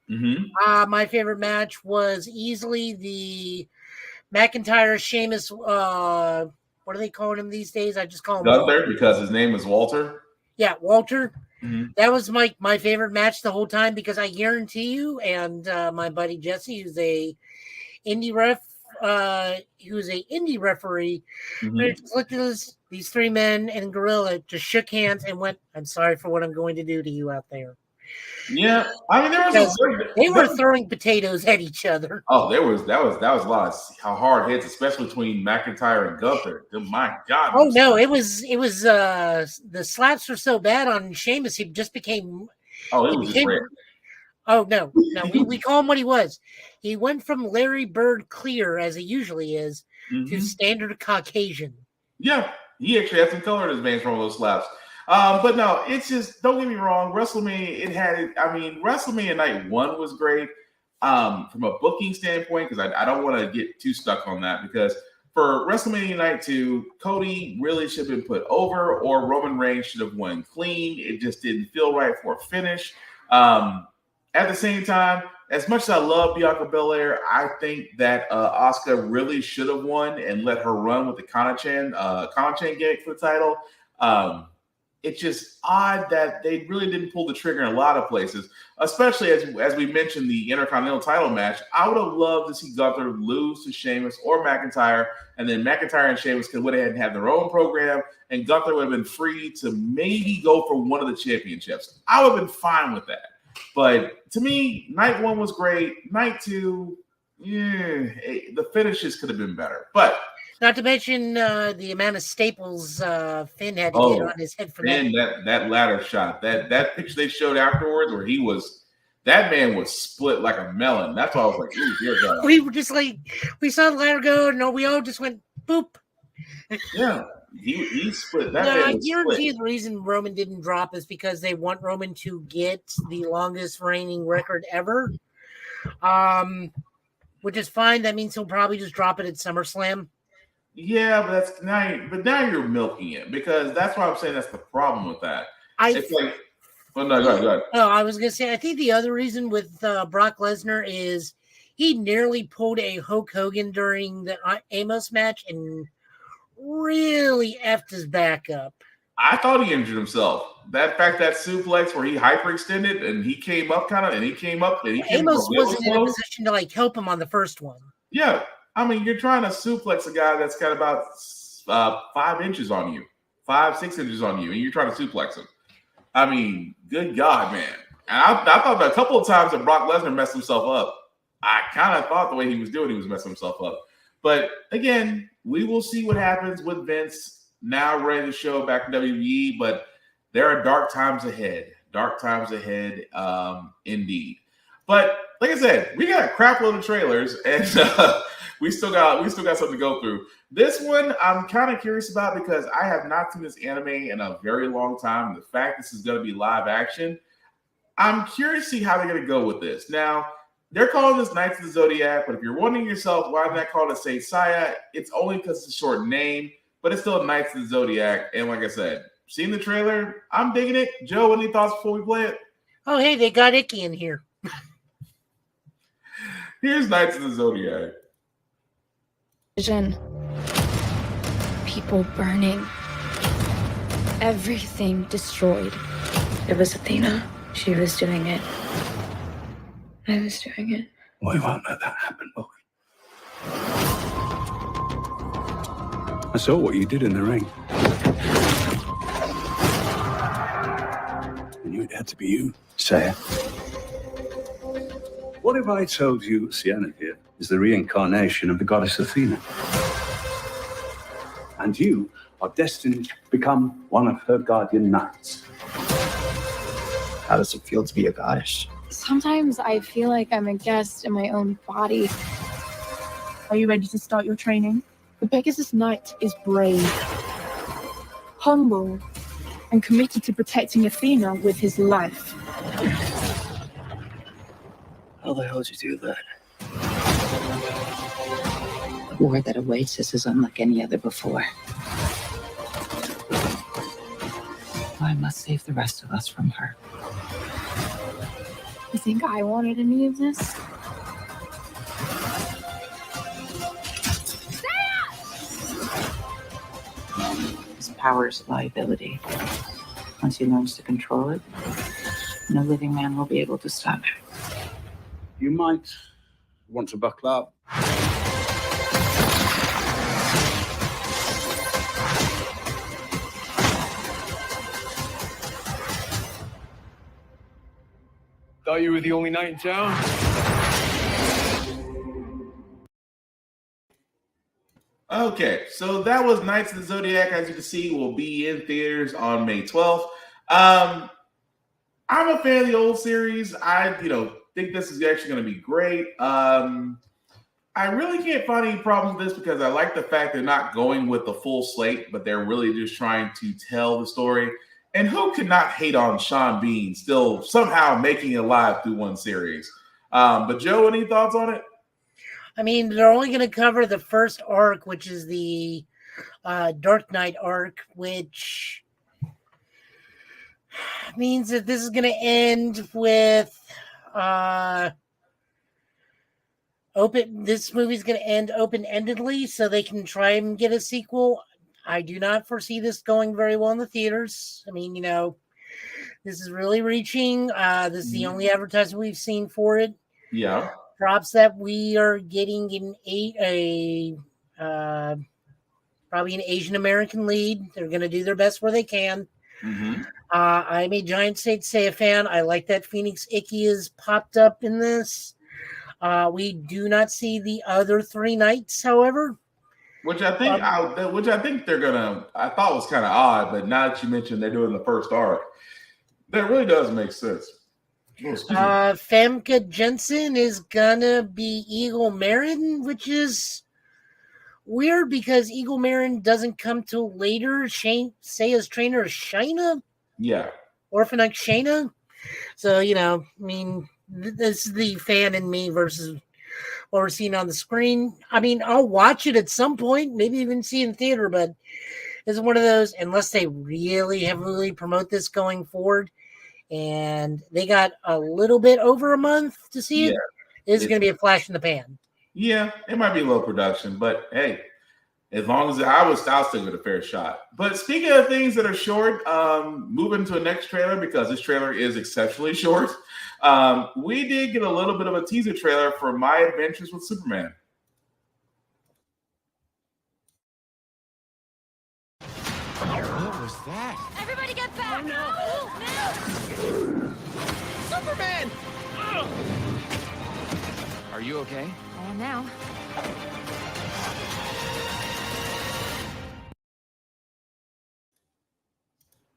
Mm-hmm. My favorite match was easily the McIntyre Sheamus. What are they calling him these days? I just call him Gunther, because his name is Walter. Yeah, Walter. Mm-hmm. That was my favorite match the whole time, because I guarantee you, and my buddy Jesse, who's a indie referee, looked at these three men and Gorilla, just shook hands and went, "I'm sorry for what I'm going to do to you out there." Yeah, I mean, they were throwing potatoes at each other. Oh, that was a lot of hard hits, especially between McIntyre and Gunther. My God! Oh no, it was the slaps were so bad on Sheamus, he just became. Oh, it was just red. Oh no, we call him what he was. He went from Larry Bird clear, as he usually is, to standard Caucasian. Yeah, he actually had some color in his veins from those slaps. But no, it's just, don't get me wrong, WrestleMania, WrestleMania Night 1 was great from a booking standpoint, because I don't want to get too stuck on that, because for WrestleMania Night 2, Cody really should have been put over, or Roman Reigns should have won clean. It just didn't feel right for a finish. At the same time, as much as I love Bianca Belair, I think that Asuka really should have won and let her run with the Kana-chan gimmick for the title. It's just odd that they really didn't pull the trigger in a lot of places, especially as we mentioned the Intercontinental title match. I would have loved to see Gunther lose to Sheamus or McIntyre, and then McIntyre and Sheamus could went ahead and have their own program, and Gunther would have been free to maybe go for one of the championships. I would have been fine with that. But to me, Night 1 was great. Night 2, the finishes could have been better. But not to mention the amount of staples Finn had to get on his head for that ladder shot. That picture they showed afterwards, where that man was split like a melon. That's why I was like, ooh, dear God. We were just like, we saw the ladder go, and we all just went boop. Yeah. He split. That no, I was guarantee split. the reason Roman didn't drop is because they want Roman to get the longest reigning record ever. Which is fine. That means he'll probably just drop it at SummerSlam. Yeah, but now you're milking it, because that's why I'm saying that's the problem with that. It's like, well, no, go ahead. Oh, I was gonna say, I think the other reason with Brock Lesnar is he nearly pulled a Hulk Hogan during the Amos match and really effed his back up. I thought he injured himself. That suplex where he hyperextended and he came up Amos wasn't in a position to like help him on the first one. Yeah, I mean, you're trying to suplex a guy that's got about 5 inches on you, 5-6 inches on you, and you're trying to suplex him. I mean, good God, man. And I thought that a couple of times that Brock Lesnar messed himself up. I kind of thought the way he was doing, he was messing himself up. But again, we will see what happens with Vince now ready to show back in WWE. But there are dark times ahead. Dark times ahead, indeed. But like I said, we got a crap load of trailers, and we still got something to go through. This one I'm kind of curious about because I have not seen this anime in a very long time. The fact this is going to be live action, I'm curious to see how they're going to go with this. Now, they're calling this Knights of the Zodiac, but if you're wondering yourself why they're not called it Saint Seiya, it's only because it's a short name, but it's still Knights of the Zodiac. And like I said, seeing the trailer, I'm digging it. Joe, any thoughts before we play it? Oh, hey, they got Icky in here. Here's Knights of the Zodiac. Vision. People burning. Everything destroyed. It was Athena. She was doing it. I was doing it. We won't let that happen, will we? I saw what you did in the ring. I knew it had to be you, Seiya. What if I told you Sienna here is the reincarnation of the goddess Athena? And you are destined to become one of her guardian knights. How does it feel to be a goddess? Sometimes I feel like I'm a guest in my own body. Are you ready to start your training? The Pegasus Knight is brave, humble, and committed to protecting Athena with his life. How the hell did you do that? The war that awaits us is unlike any other before. I must save the rest of us from her. You think I wanted any of this? His power is a liability. Once he learns to control it, no living man will be able to stop it. You might want to buckle up. Thought you were the only knight in town? Okay, so that was Knights of the Zodiac. As you can see, will be in theaters on May 12th. I'm a fan of the old series. I think this is actually going to be great. I really can't find any problems with this because I like the fact they're not going with the full slate, but they're really just trying to tell the story. And who could not hate on Sean Bean still somehow making it alive through one series? But Joe, any thoughts on it? I mean, they're only going to cover the first arc, which is the Dark Knight arc, which means that this is going to end with this movie's going to end open-endedly so they can try and get a sequel. I do not foresee this going very well in the theaters. I mean, this is really reaching. This is the only advertisement we've seen for it. Yeah. Props that we are getting in probably an Asian American lead. They're going to do their best where they can. Mm-hmm. I'm a giant Saint Seiya fan. I like that Phoenix Icky is popped up in this. We do not see the other three knights, however. Which I think they're gonna. I thought was kind of odd, but now that you mentioned they're doing the first arc, that really does make sense. Famke Jensen is gonna be Eagle Marin, which is weird because Eagle Marin doesn't come till later. Seiya's trainer is Shayna. Yeah. Orphan X Shayna. So, I mean, this is the fan in me versus what we're seeing on the screen. I mean, I'll watch it at some point, maybe even see it in theater, but it's one of those, unless they really heavily promote this going forward, and they got a little bit over a month to see it, it's going to be a flash in the pan. Yeah, it might be low production, but hey, as long as I'll still give it a fair shot. But speaking of things that are short, moving to the next trailer, because this trailer is exceptionally short, we did get a little bit of a teaser trailer for My Adventures with Superman. What was that? Everybody get back! No! Superman! Are you okay? I am now.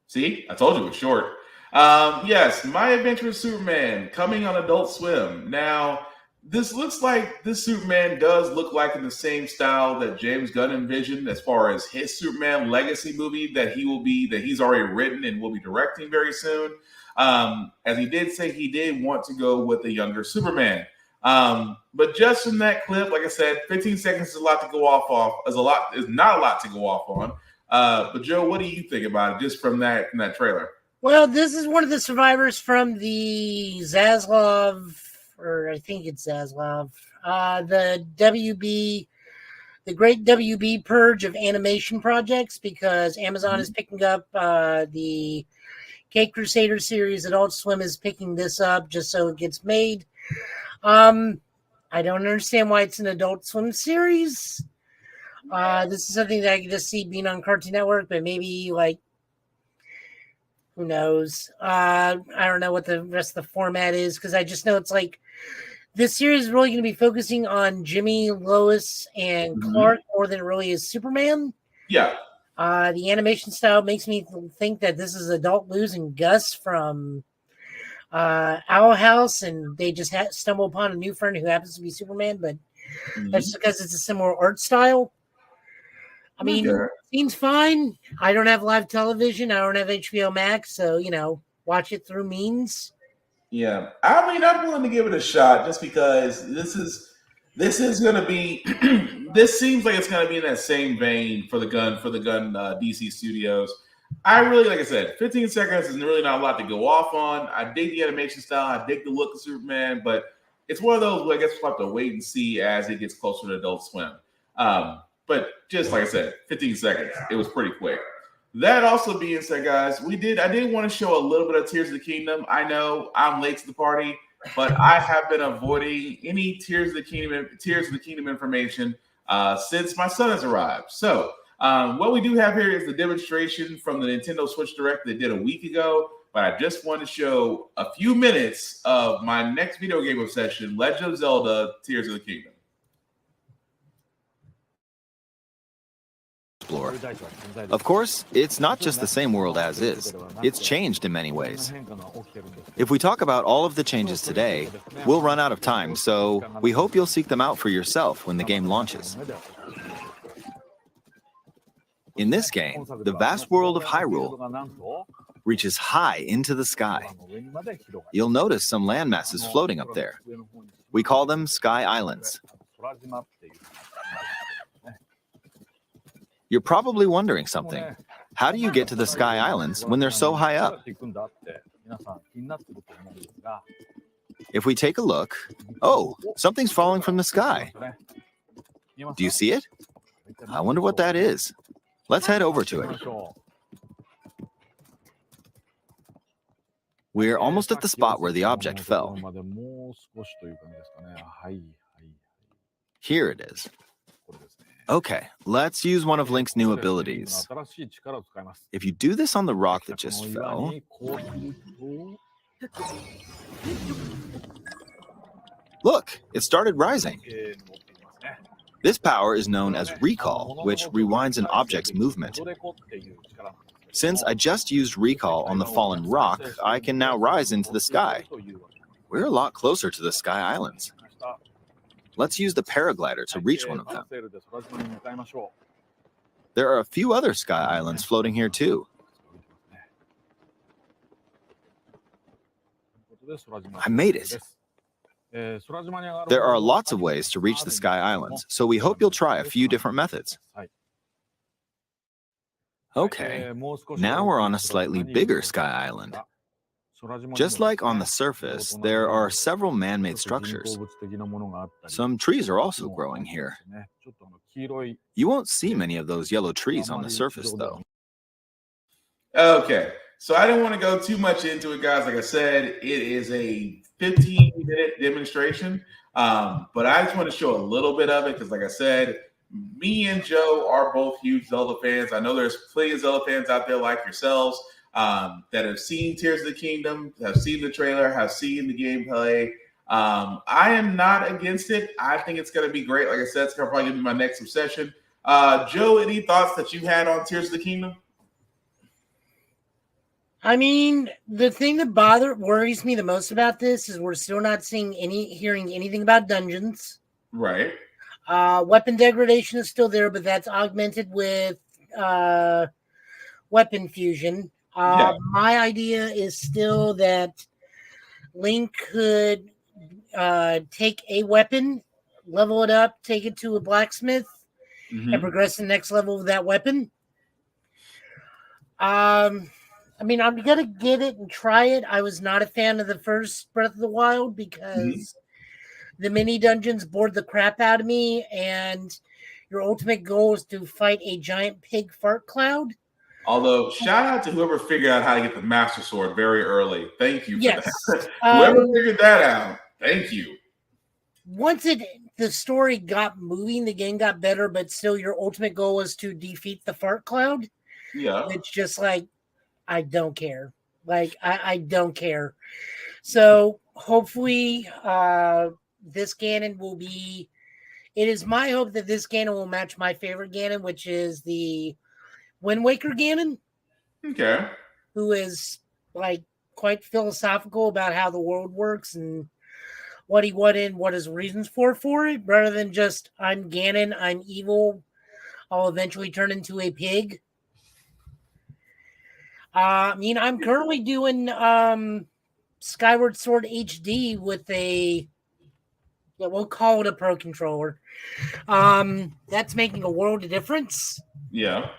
See, I told you it was short. Yes, My Adventure with Superman coming on Adult Swim. Now, this looks like this Superman does look like in the same style that James Gunn envisioned as far as his Superman legacy movie that he's already written and will be directing very soon. As he did say, he did want to go with a younger Superman. But just from that clip, like I said, 15 seconds is a lot to go off of. Is not a lot to go off on. But Joe, what do you think about it just from that trailer? Well, this is one of the survivors from the Zaslav, or I think it's Zaslav, the WB, the great WB purge of animation projects, because Amazon is picking up the Cape Crusader series. Adult Swim is picking this up just so it gets made. I don't understand why it's an Adult Swim series. This is something that I can just see being on Cartoon Network, but maybe like, who knows? I don't know what the rest of the format is, because I just know it's like this series is really going to be focusing on Jimmy, Lois, and Clark more than it really is Superman. Yeah. The animation style makes me think that this is Adult Luz and Gus from Owl House, and they just stumble upon a new friend who happens to be Superman, but that's because it's a similar art style. I mean, it seems fine. I don't have live television. I don't have HBO Max, so, watch it through means. Yeah. I mean, I'm willing to give it a shot just because this is going to be, this seems like it's going to be in that same vein for the gun DC Studios. I really, like I said, 15 seconds is really not a lot to go off on. I dig the animation style. I dig the look of Superman, but it's one of those where I guess we'll have to wait and see as it gets closer to Adult Swim. But just like I said, 15 seconds. It was pretty quick. That also being said, guys, I did want to show a little bit of Tears of the Kingdom. I know I'm late to the party, but I have been avoiding any Tears of the Kingdom information since my son has arrived. So what we do have here is the demonstration from the Nintendo Switch Direct they did a week ago. But I just want to show a few minutes of my next video game obsession, Legend of Zelda: Tears of the Kingdom. Of course, it's not just the same world as is. It's changed in many ways. If we talk about all of the changes today, we'll run out of time, so we hope you'll seek them out for yourself when the game launches. In this game, the vast world of Hyrule reaches high into the sky. You'll notice some landmasses floating up there. We call them Sky Islands. You're probably wondering something. How do you get to the Sky Islands when they're so high up? If we take a look, something's falling from the sky. Do you see it? I wonder what that is. Let's head over to it. We're almost at the spot where the object fell. Here it is. Okay, let's use one of Link's new abilities. If you do this on the rock that just fell... Look, it started rising. This power is known as Recall, which rewinds an object's movement. Since I just used Recall on the fallen rock, I can now rise into the sky. We're a lot closer to the Sky Islands. Let's use the paraglider to reach one of them. There are a few other Sky Islands floating here too. I made it. There are lots of ways to reach the Sky Islands, so we hope you'll try a few different methods. Okay, now we're on a slightly bigger Sky Island. Just like on the surface, there are several man-made structures. Some trees are also growing here. You won't see many of those yellow trees on the surface, though. Okay, so I didn't want to go too much into it, guys. Like I said, it is a 15-minute demonstration, but I just want to show a little bit of it because, like I said, me and Joe are both huge Zelda fans. I know there's plenty of Zelda fans out there like yourselves that have seen Tears of the Kingdom, have seen the trailer, have seen the gameplay. I am not against it. I think it's going to be great. Like I said, it's going to probably be my next obsession. Joe, any thoughts that you had on Tears of the Kingdom? I mean, the thing that worries me the most about this is we're still not hearing anything about dungeons. Right. Weapon degradation is still there, but that's augmented with weapon fusion. My idea is still that Link could take a weapon, level it up, take it to a blacksmith, and progress to the next level of that weapon. I mean, I'm going to get it and try it. I was not a fan of the first Breath of the Wild because the mini dungeons bored the crap out of me, and your ultimate goal is to fight a giant pig fart cloud. Although, shout out to whoever figured out how to get the Master Sword very early. Thank you for that. Whoever figured that out, thank you. Once the story got moving, the game got better, but still your ultimate goal was to defeat the fart cloud. Yeah. It's just like, I don't care. Like, I don't care. So hopefully this Ganon will be... It is my hope that this Ganon will match my favorite Ganon, which is the Wind Waker Ganon. Okay. Who is, like, quite philosophical about how the world works and what he wanted, what his reasons for it, rather than just, I'm Ganon, I'm evil, I'll eventually turn into a pig. I mean, I'm currently doing Skyward Sword HD with we'll call it a Pro Controller. That's making a world of difference. Yeah.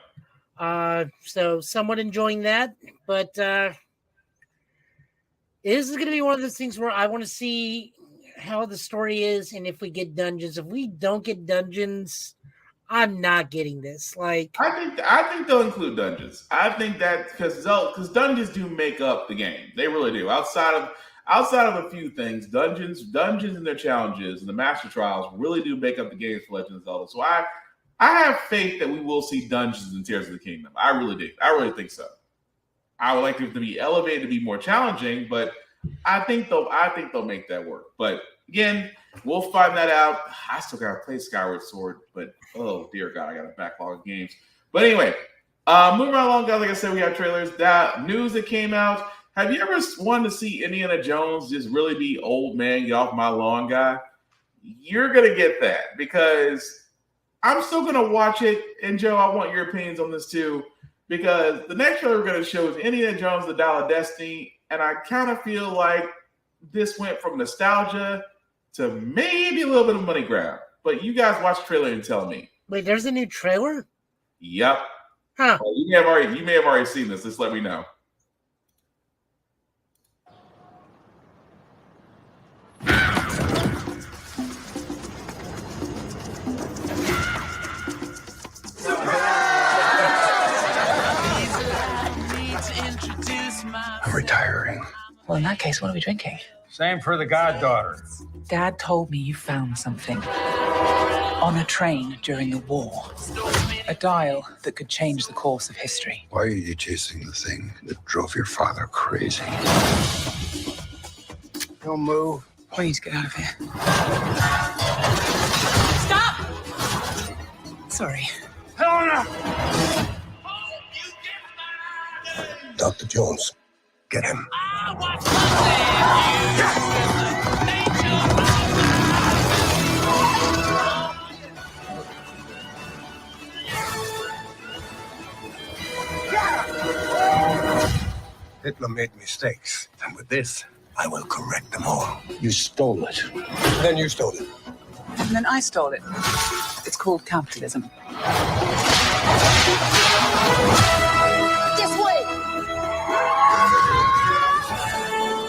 So somewhat enjoying that, but this is going to be one of those things where I want to see how the story is and if we get dungeons. If we don't get dungeons, I'm not getting this. Like, I think they'll include dungeons. I think that because dungeons do make up the game. They really do. Outside of a few things, dungeons and their challenges and the Master Trials really do make up the game for Legend of Zelda. So I have faith that we will see dungeons in Tears of the Kingdom. I really do. I really think so. I would like it to be elevated to be more challenging, but I think they'll make that work. But again, we'll find that out. I still gotta play Skyward Sword, but oh dear God, I got a backlog of games. But anyway, moving right along, guys. Like I said, we have trailers. That news that came out. Have you ever wanted to see Indiana Jones just really be old man, get off my lawn guy? You're gonna get that because I'm still gonna watch it. And Joe, I want your opinions on this too, because the next trailer we're gonna show is Indiana Jones: The Dial of Destiny, and I kind of feel like this went from nostalgia to maybe a little bit of money grab. But you guys watch the trailer and tell me. Wait, there's a new trailer? Yep. Huh. You may have already seen this. Just let me know. I'm retiring. Well, in that case, what are we drinking? Same for the goddaughter. Dad told me you found something on a train during the war. A dial that could change the course of history. Why are you chasing the thing that drove your father crazy? Don't move. Please get out of here. Stop! Sorry. Helena! Dr. Jones, get him. Hitler made mistakes, and with this, I will correct them all. you stole it. Then you stole it. And then I stole it. It's called capitalism. This way!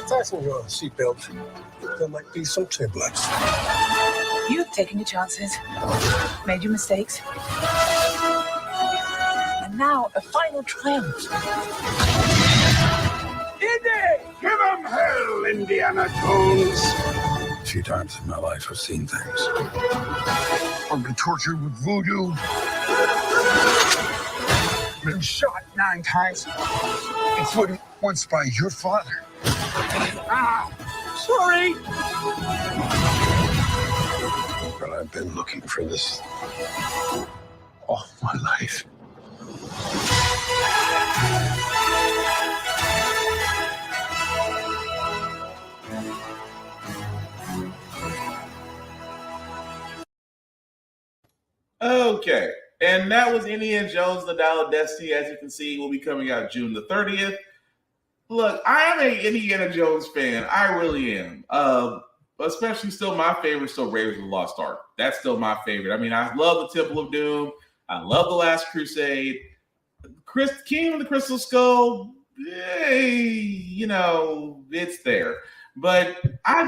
Fasten your seatbelt. There might be some turbulence. You've taken your chances, made your mistakes. And now a final triumph. Indy! Give him hell, Indiana Jones! A few times in my life, I've seen things. I've been tortured with voodoo. Been shot 9 times, including once by your father. Ah, sorry! But I've been looking for this all my life. Okay. And that was Indiana Jones, The Dial of Destiny. As you can see, will be coming out June the 30th. Look, I am an Indiana Jones fan. I really am. Especially still my favorite, still Raiders of the Lost Ark. That's still my favorite. I mean, I love the Temple of Doom. I love The Last Crusade. Kingdom of the Crystal Skull, it's there. But I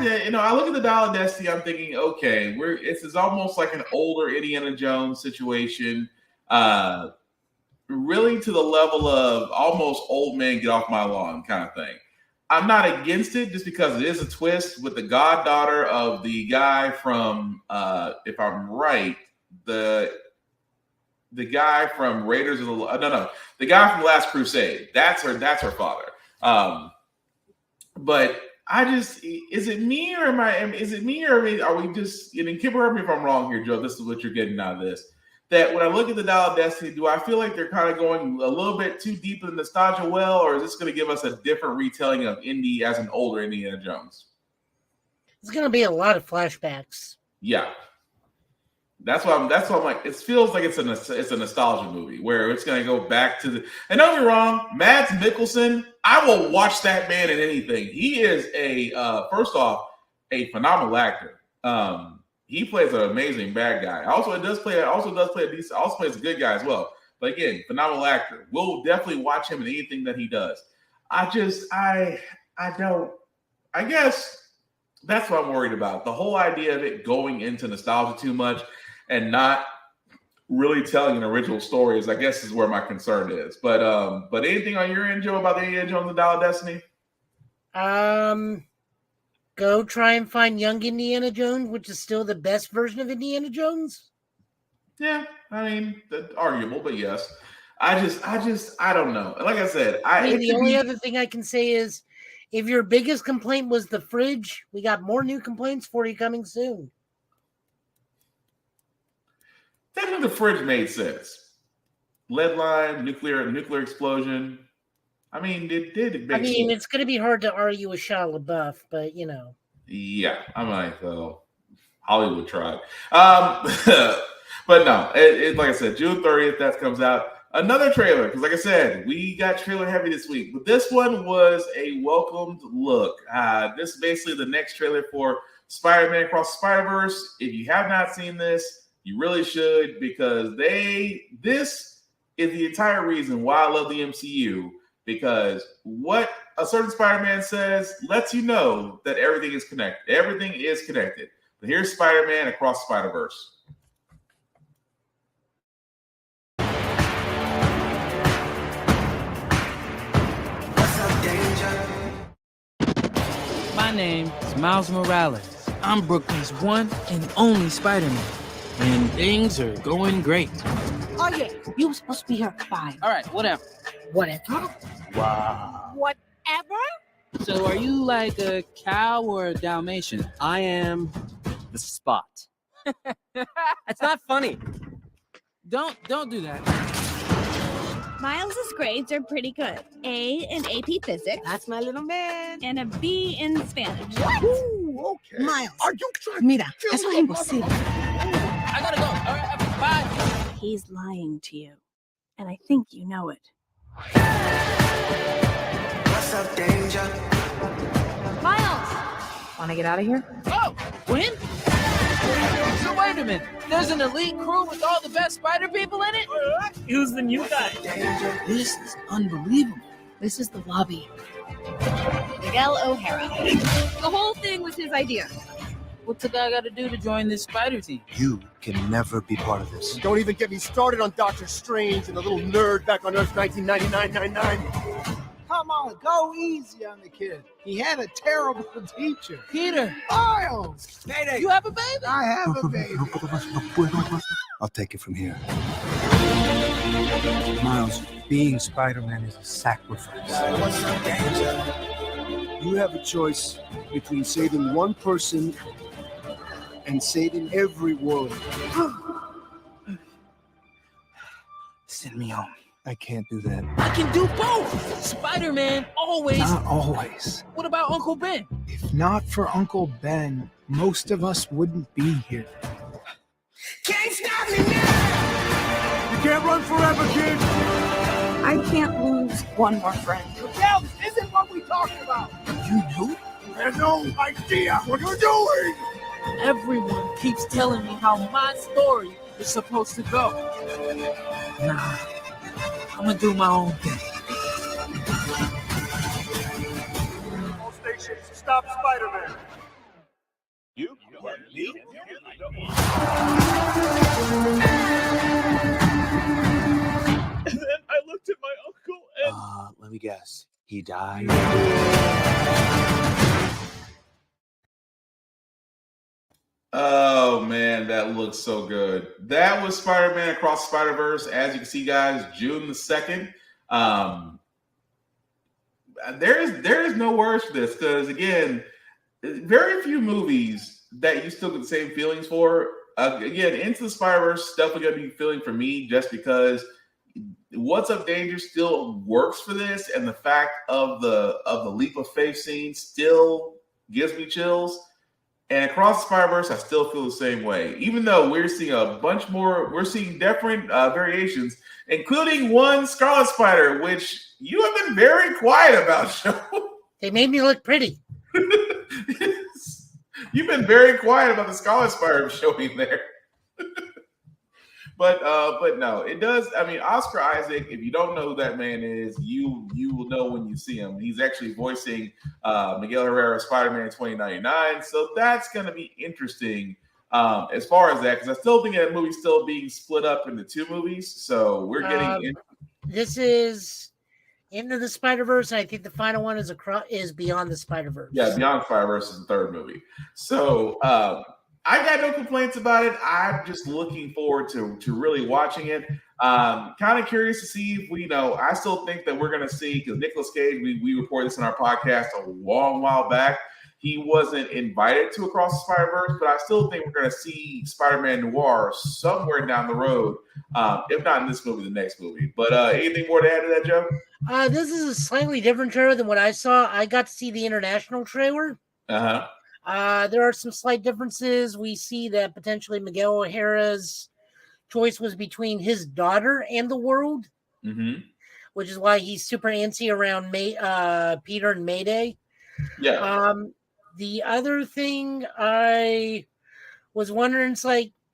look at the Dial of Destiny. I'm thinking, okay, this is almost like an older Indiana Jones situation, really to the level of almost old man get off my lawn kind of thing. I'm not against it just because it is a twist with the goddaughter of the guy from, if I'm right, the guy from Raiders of the guy from Last Crusade. That's her father. But is it me or are we just, correct me if I'm wrong here, Joe, this is what you're getting out of this, that when I look at the Dial of Destiny, do I feel like they're kind of going a little bit too deep in the nostalgia well, or is this going to give us a different retelling of Indy as an older Indiana Jones? It's going to be a lot of flashbacks. Yeah. That's why I'm like, it feels like it's a nostalgia movie where it's going to go back to and don't get me wrong, Mads Mikkelsen, I will watch that man in anything. He is first off, a phenomenal actor. He plays an amazing bad guy. Also plays a good guy as well. But again, phenomenal actor. We'll definitely watch him in anything that he does. I guess that's what I'm worried about. The whole idea of it going into nostalgia too much and not really telling an original story is where my concern is. But anything on your end, Joe, about the Indiana Jones and the Dial of Destiny? Go try and find young Indiana Jones, which is still the best version of Indiana Jones. Yeah, I mean, arguable, but yes. I don't know. Like I said, the only other thing I can say is, if your biggest complaint was the fridge, we got more new complaints for you coming soon. Definitely the fridge made sense. Lead line, nuclear explosion. I mean, it did. It's going to be hard to argue with Shia LaBeouf, but Yeah, I'm like, well, Hollywood tried. But no, like I said, June 30th, that comes out. Another trailer, because like I said, we got trailer heavy this week. But this one was a welcomed look. This is basically the next trailer for Spider-Man Across the Spider-Verse. If you have not seen this, you really should, because this is the entire reason why I love the MCU. Because what a certain Spider-Man says lets you know that everything is connected. Everything is connected. But here's Spider-Man Across the Spider-Verse. My name is Miles Morales. I'm Brooklyn's one and only Spider-Man. And things are going great. Oh, yeah. You were supposed to be here at 5. All right, whatever. Whatever? Wow. Whatever? So are you like a cow or a Dalmatian? I am the Spot. It's not funny. Don't do that. Miles's grades are pretty good. A in AP Physics. That's my little man. And a B in Spanish. Ooh, okay. Miles. Are you trying? Mira, eso es imposible. I gotta go. All right, bye. He's lying to you. And I think you know it. What's up, danger? Miles! Want to get out of here? Oh, Gwen? So wait a minute. There's an elite crew with all the best spider people in it? Who's the new guy? This is unbelievable. This is the lobby. Miguel O'Hara. The whole thing was his idea. What's a guy got to do to join this spider team? You can never be part of this. Don't even get me started on Doctor Strange and the little nerd back on Earth 1999-99. Come on, go easy on the kid. He had a terrible teacher. Peter. Miles! Mayday. You have a baby? I have a baby. I'll take it from here. Miles, being Spider-Man is a sacrifice. What's up, danger? You have a choice between saving one person and saving every world. Send me home. I can't do that. I can do both. Spider-Man always. Not always. What about Uncle Ben? If not for Uncle Ben, most of us wouldn't be here. Can't stop me now! can't run forever, kid. I can't lose one more friend. Miguel, this isn't what we talked about. You do? I have no idea what you're doing. Everyone keeps telling me how my story is supposed to go. Nah, I'm gonna do my own thing. All stations, stop Spider-Man. You? Me? And then I looked at my uncle and... Let me guess. He died? Oh man, that looks so good. That was Spider-Man Across the Spider-Verse. As you can see, guys, June the 2nd. There is no words for this because again, very few movies that you still get the same feelings for. Again, Into the Spider-Verse definitely gonna be feeling for me just because What's Up Danger still works for this, and the fact of the leap of faith scene still gives me chills. And Across the Spider-Verse, I still feel the same way. Even though we're seeing a bunch more, we're seeing different variations, including one Scarlet Spider, which you have been very quiet about, Joe. They made me look pretty. You've been very quiet about the Scarlet Spider showing there. But no, it does. I mean, Oscar Isaac, if you don't know who that man is, you will know when you see him. He's actually voicing Miguel Herrera's Spider-Man 2099. So that's going to be interesting as far as that, because I still think that movie's still being split up into two movies. So we're getting this is Into the Spider-Verse, and I think the final one is Beyond the Spider-Verse. Yeah, Beyond Spider-Verse is the third movie. So I got no complaints about it. I'm just looking forward to really watching it. Kind of curious to see if we I still think that we're going to see, because Nicolas Cage, we reported this in our podcast a long while back. He wasn't invited to Across the Spider-Verse, but I still think we're going to see Spider-Man Noir somewhere down the road, if not in this movie, the next movie. But anything more to add to that, Joe? This is a slightly different trailer than what I saw. I got to see the international trailer. Uh-huh. There are some slight differences. We see that potentially Miguel O'Hara's choice was between his daughter and the world, which is why he's super antsy around Peter and Mayday. Yeah. The other thing I was wondering is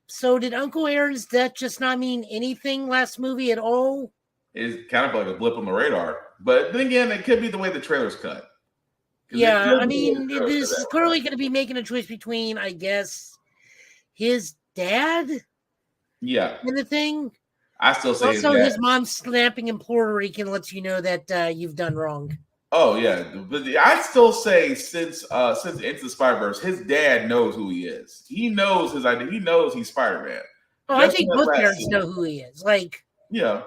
so did Uncle Aaron's death just not mean anything last movie at all? It's kind of like a blip on the radar. But then again, it could be the way the trailer's cut. Yeah, I mean, this is clearly going to be making a choice between, I guess, his dad. Yeah, and the thing. I still say also his mom snapping in Puerto Rican lets you know that you've done wrong. Oh yeah, but I still say since Into the Spider-Verse, his dad knows who he is. He knows his identity. He knows he's Spider-Man. Oh, I think both parents know who he is. Yeah.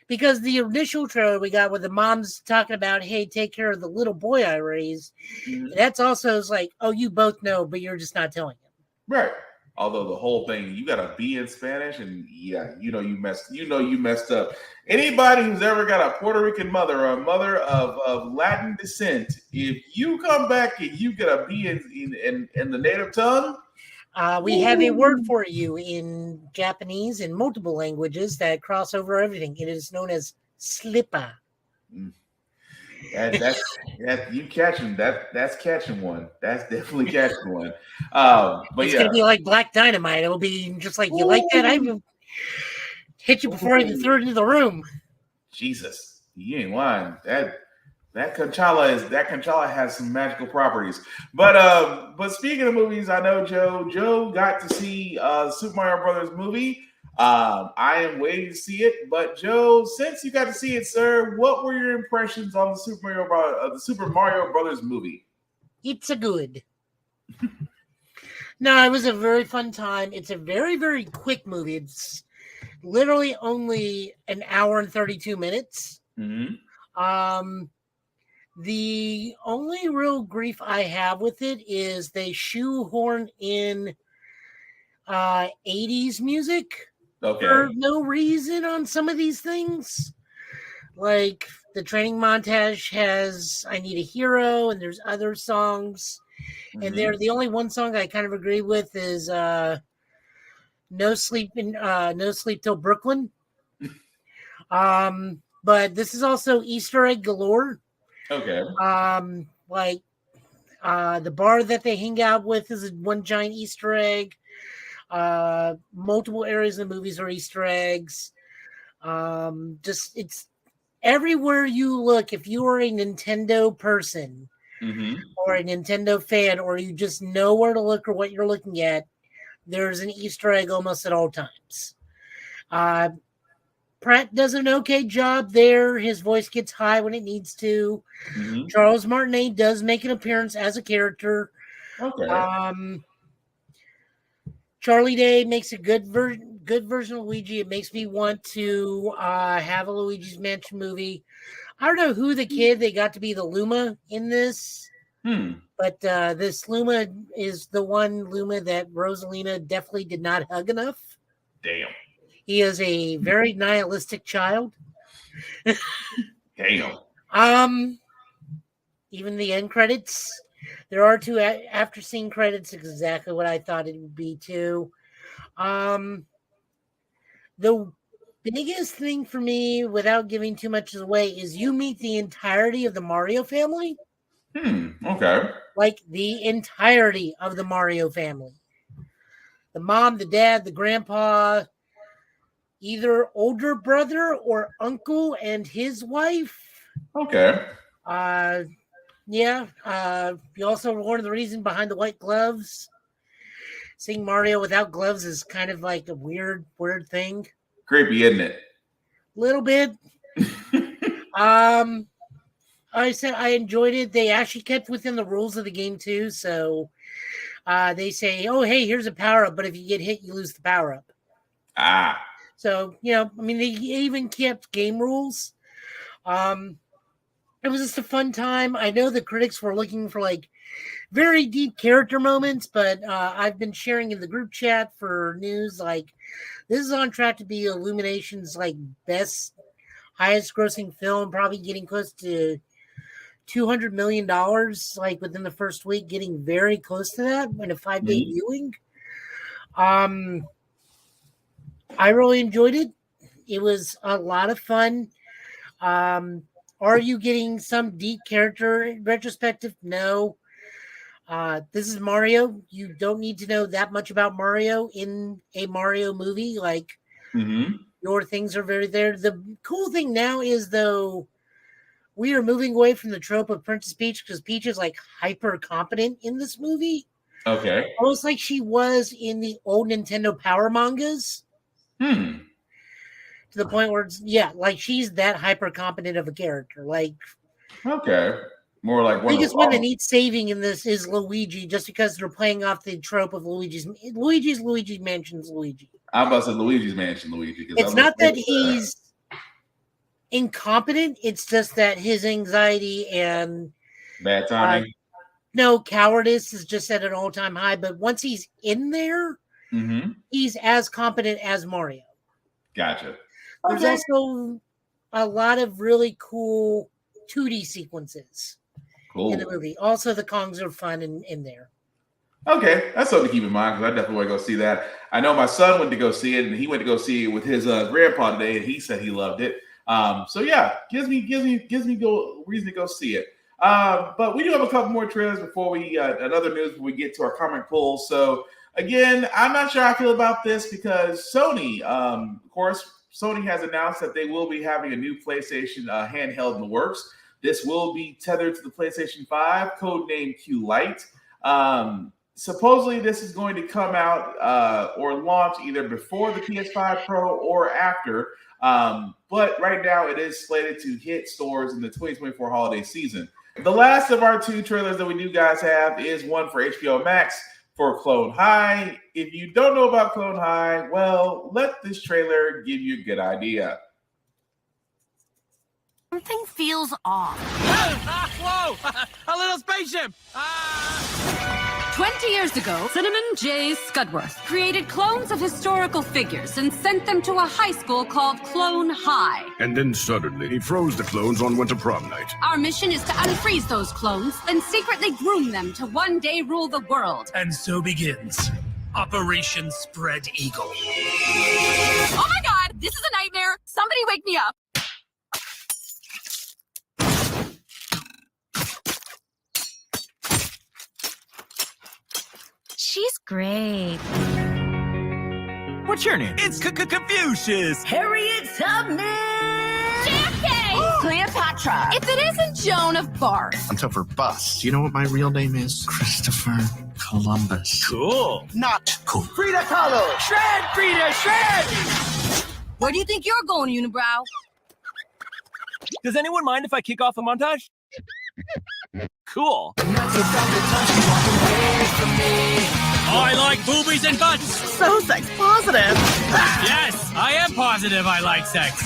Because the initial trailer we got where the mom's talking about, hey, take care of the little boy I raised. That's also oh, you both know, but you're just not telling him. Right. Although the whole thing, you got to be in Spanish, and yeah, you messed up. Anybody who's ever got a Puerto Rican mother or a mother of Latin descent, if you come back and you got to be in the native tongue, we have a word for you in Japanese and multiple languages that cross over everything. It is known as slipper. And that's you catching that. That's catching one. That's definitely catching one. But it's gonna be like Black Dynamite. It'll be just like, you like that? I hit you before I even threw it into the room. Jesus, you ain't lying. That Conchalla has some magical properties. But speaking of movies, I know Joe got to see Super Mario Brothers movie. I am waiting to see it. But Joe, since you got to see it, sir, what were your impressions on the Super Mario Brothers movie? It's a good. No, it was a very fun time. It's a very, very quick movie. It's literally only an hour and 32 minutes. The only real grief I have with it is they shoehorn in 80s music for no reason on some of these things. Like the training montage has I Need a Hero, and there's other songs. And they're the only one song I kind of agree with is No Sleep Till Brooklyn. But this is also Easter egg galore. Okay. Like the bar that they hang out with is one giant Easter egg. Multiple areas of the movies are Easter eggs. Just it's everywhere you look. If you are a Nintendo person or a Nintendo fan, or you just know where to look or what you're looking at, there's an Easter egg almost at all times. Pratt does an okay job there. His voice gets high when it needs to. Charles Martinet does make an appearance as a character. Okay. Charlie Day makes a good version of Luigi. It makes me want to have a Luigi's Mansion movie. I don't know who the kid they got to be the Luma in this. But this Luma is the one Luma that Rosalina definitely did not hug enough. Damn. He is a very nihilistic child. Damn. Even the end credits. There are two after scene credits, exactly what I thought it would be too. The biggest thing for me, without giving too much away, is you meet the entirety of the Mario family. Okay. Like the entirety of the Mario family. The mom, the dad, the grandpa, either older brother or uncle and his wife. Okay. Yeah. You also one of the reasons behind the white gloves. Seeing Mario without gloves is kind of like a weird thing. Creepy, isn't it? Little bit. I said I enjoyed it. They actually kept within the rules of the game too. So they say, oh, hey, here's a power up, but if you get hit, you lose the power up. So, I mean, they even kept game rules. It was just a fun time. I know the critics were looking for like very deep character moments, but I've been sharing in the group chat for news. Like, this is on track to be Illumination's like best, highest grossing film, probably getting close to $200 million, like within the first week, getting very close to that in a 5-day viewing. I really enjoyed it. It was a lot of fun. Are you getting some deep character retrospective? No. This is Mario. You don't need to know that much about Mario in a Mario movie. Like, your things are very there. The cool thing now is, though, we are moving away from the trope of Princess Peach because Peach is like hyper competent in this movie. Okay. Almost like she was in the old Nintendo Power mangas. To the point where it's, like she's that hyper competent of a character. Like, okay. More like the biggest one that needs saving in this is Luigi, just because they're playing off the trope of Luigi's Mansion's Luigi. I'm about to say Luigi's Mansion Luigi. It's not that he's incompetent, it's just that his anxiety and bad timing. No, cowardice is just at an all-time high. But once he's in there, he's as competent as Mario. Gotcha. There's also a lot of really cool 2D sequences in the movie. Also, the Kongs are fun in there. Okay, that's something to keep in mind because I definitely want to go see that. I know my son went to go see it, and he went to go see it with his grandpa today, and he said he loved it. So yeah, gives me reason to go see it. But we do have a couple more trailers before we another news before we get to our comic pool. So again, I'm not sure how I feel about this because Sony, of course, Sony has announced that they will be having a new PlayStation handheld in the works. This will be tethered to the PlayStation 5, codenamed Q Lite. Supposedly, this is going to come out or launch either before the PS5 Pro or after. But right now, it is slated to hit stores in the 2024 holiday season. The last of our two trailers that we do guys have is one for HBO Max for Clone High. If you don't know about Clone High, well, let this trailer give you a good idea. Something feels off. Whoa! A little spaceship! 20 years ago, Cinnamon J. Scudworth created clones of historical figures and sent them to a high school called Clone High. And then suddenly, he froze the clones on winter prom night. Our mission is to unfreeze those clones, then secretly groom them to one day rule the world. And so begins Operation Spread Eagle. Oh my god, this is a nightmare! Somebody wake me up. She's great. What's your name? It's Confucius. Harriet Tubman. JFK. Cleopatra. If it isn't Joan of Arc. I'm tougher bus. Do you know what my real name is? Christopher Columbus. Cool. Not cool. Frida Kahlo. Shred, Frida, shred. Where do you think you're going, Unibrow? Does anyone mind if I kick off a montage? Cool. I like boobies and butts. So sex positive. Yes, I am positive I like sex.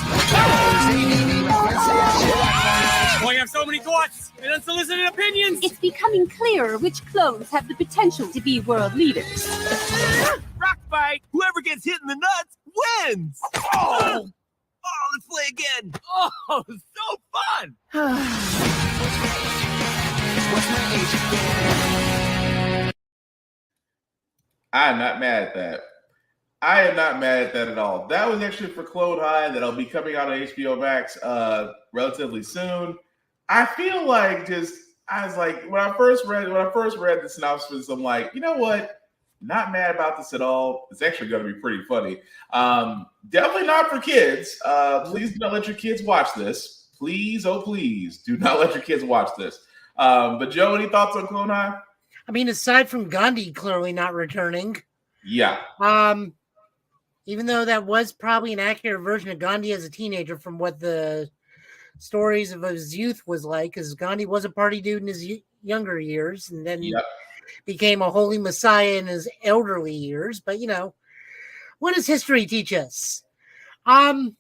We have so many thoughts and unsolicited opinions. It's becoming clearer which clones have the potential to be world leaders. Rock fight. Whoever gets hit in the nuts wins. Oh, let's play again. Oh, so fun. I'm not mad at that. I am not mad at that at all. That was actually for Clone High that'll be coming out on HBO Max relatively soon. I feel like I was like when I first read the synopsis, I'm like, you know what? Not mad about this at all. It's actually going to be pretty funny. Definitely not for kids. Please do not let your kids watch this. Please, oh please, do not let your kids watch this. But Joe, any thoughts on Clone High? I mean, aside from Gandhi clearly not returning. Yeah. Even though that was probably an accurate version of Gandhi as a teenager from what the stories of his youth was like, because Gandhi was a party dude in his younger years and then became a holy messiah in his elderly years. But, you know, what does history teach us? No,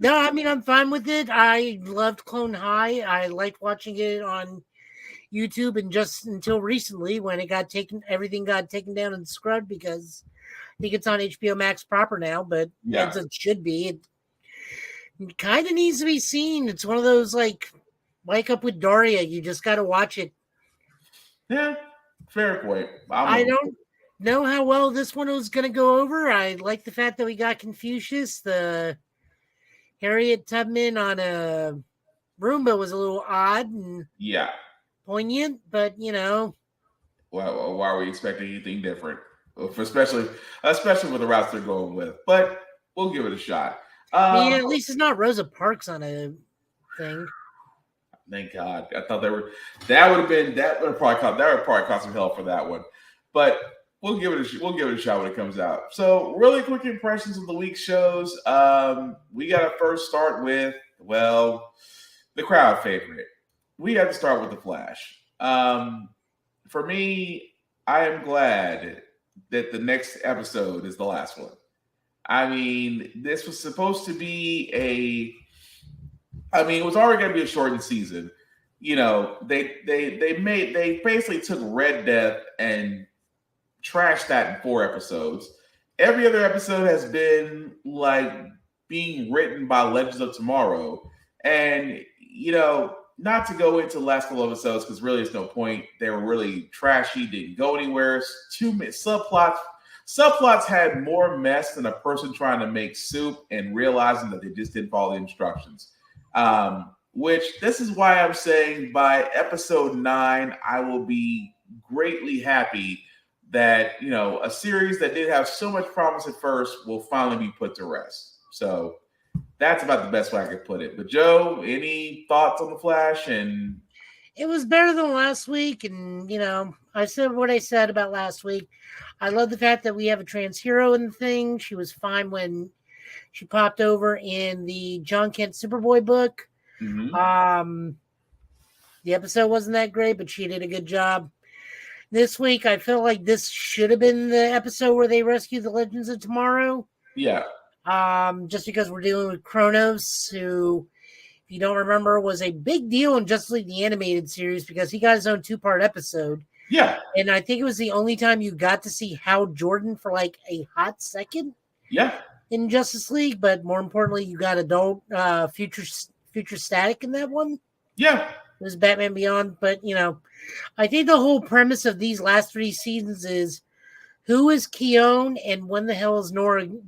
I mean, I'm fine with it. I loved Clone High. I liked watching it on YouTube, and just until recently when everything got taken down and scrubbed, because I think it's on HBO Max proper now, but as it should be. It kind of needs to be seen. It's one of those like Up with Daria. You just got to watch it. Yeah, fair point. I don't know how well this one was going to go over. I like the fact that we got Confucius. The Harriet Tubman on a Roomba was a little odd and poignant, but you know. Well, why are we expecting anything different? Especially with the routes they're going with. But we'll give it a shot. I mean, at least it's not Rosa Parks on a thing. Thank God. I thought that would probably cost some hell for that one. But we'll give it a shot when it comes out. So, really quick impressions of the week's shows. We got to first start with the crowd favorite. We have to start with The Flash. For me, I am glad that the next episode is the last one. I mean, this was supposed to be it was already going to be a shortened season. You know, they basically took Red Death and trashed that in 4 episodes. Every other episode has been like being written by Legends of Tomorrow. And, you know, not to go into the last couple of episodes because really there's no point. They were really trashy, didn't go anywhere. Too many subplots had more mess than a person trying to make soup and realizing that they just didn't follow the instructions. Which this is why I'm saying by episode 9, I will be greatly happy that, you know, a series that did have so much promise at first will finally be put to rest. So that's about the best way I could put it. But Joe, any thoughts on The Flash? And it was better than last week. And, you know, I said what I said about last week. I love the fact that we have a trans hero in the thing. She was fine when she popped over in the John Kent Superboy book. Mm-hmm. The episode wasn't that great, but she did a good job. This week, I feel like this should have been the episode where they rescue the Legends of Tomorrow. Yeah. Just because we're dealing with Kronos, who, if you don't remember, was a big deal in Justice League the Animated Series because he got his own 2-part episode. Yeah. And I think it was the only time you got to see Hal Jordan for like a hot second. Yeah. In Justice League, but more importantly, you got adult Future Static in that one. Yeah. It was Batman Beyond. But, you know, I think the whole premise of these last 3 seasons is who is Keone and when the hell is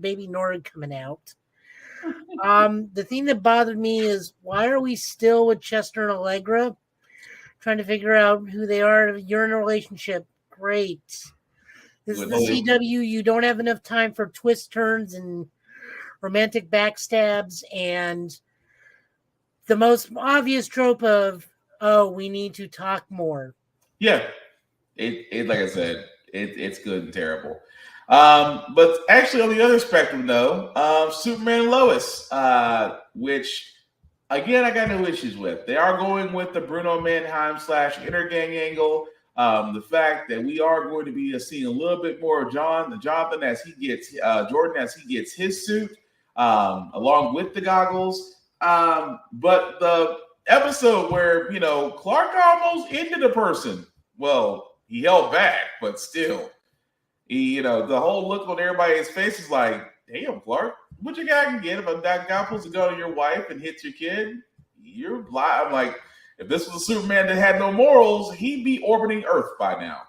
baby Nora coming out? The thing that bothered me is why are we still with Chester and Allegra? Trying to figure out who they are. You're in a relationship. Great. This is the CW. You don't have enough time for twist turns and romantic backstabs and the most obvious trope of, oh, we need to talk more. Yeah. It like I said, it's good and terrible. But actually on the other spectrum though, Superman and Lois, which again, I got no issues with. They are going with the Bruno Mannheim / Inner Gang angle. The fact that we are going to be seeing a little bit more of Jonathan as he gets Jordan as he gets his suit, along with the goggles. But the episode where Clark almost ended a person. Well, he held back, but still, the whole look on everybody's face is like, damn, Clark, what you guy can get if that guy pulls a gun on your wife and hits your kid? You're blind. I'm like, if this was a Superman that had no morals, he'd be orbiting Earth by now.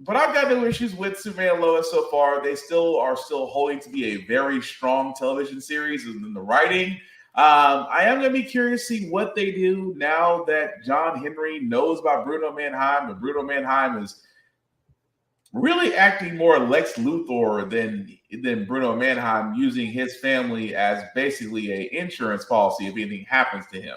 But I've got no issues with Superman and Lois so far. They are still holding to be a very strong television series in the writing. I am going to be curious to see what they do now that John Henry knows about Bruno Mannheim, and Bruno Mannheim is really acting more Lex Luthor than Bruno Mannheim, using his family as basically an insurance policy if anything happens to him.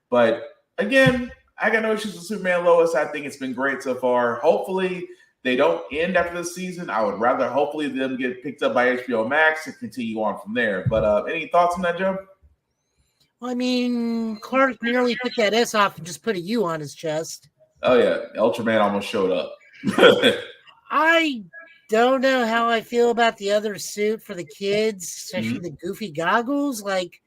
But again, I got no issues with Superman and Lois. I think it's been great so far. Hopefully they don't end after the season. I would rather hopefully them get picked up by HBO Max and continue on from there. But any thoughts on that, Joe? Well, I mean, Clark nearly took that S off and just put a U on his chest. Oh, yeah. Ultraman almost showed up. I don't know how I feel about the other suit for the kids, especially the goofy goggles. Like,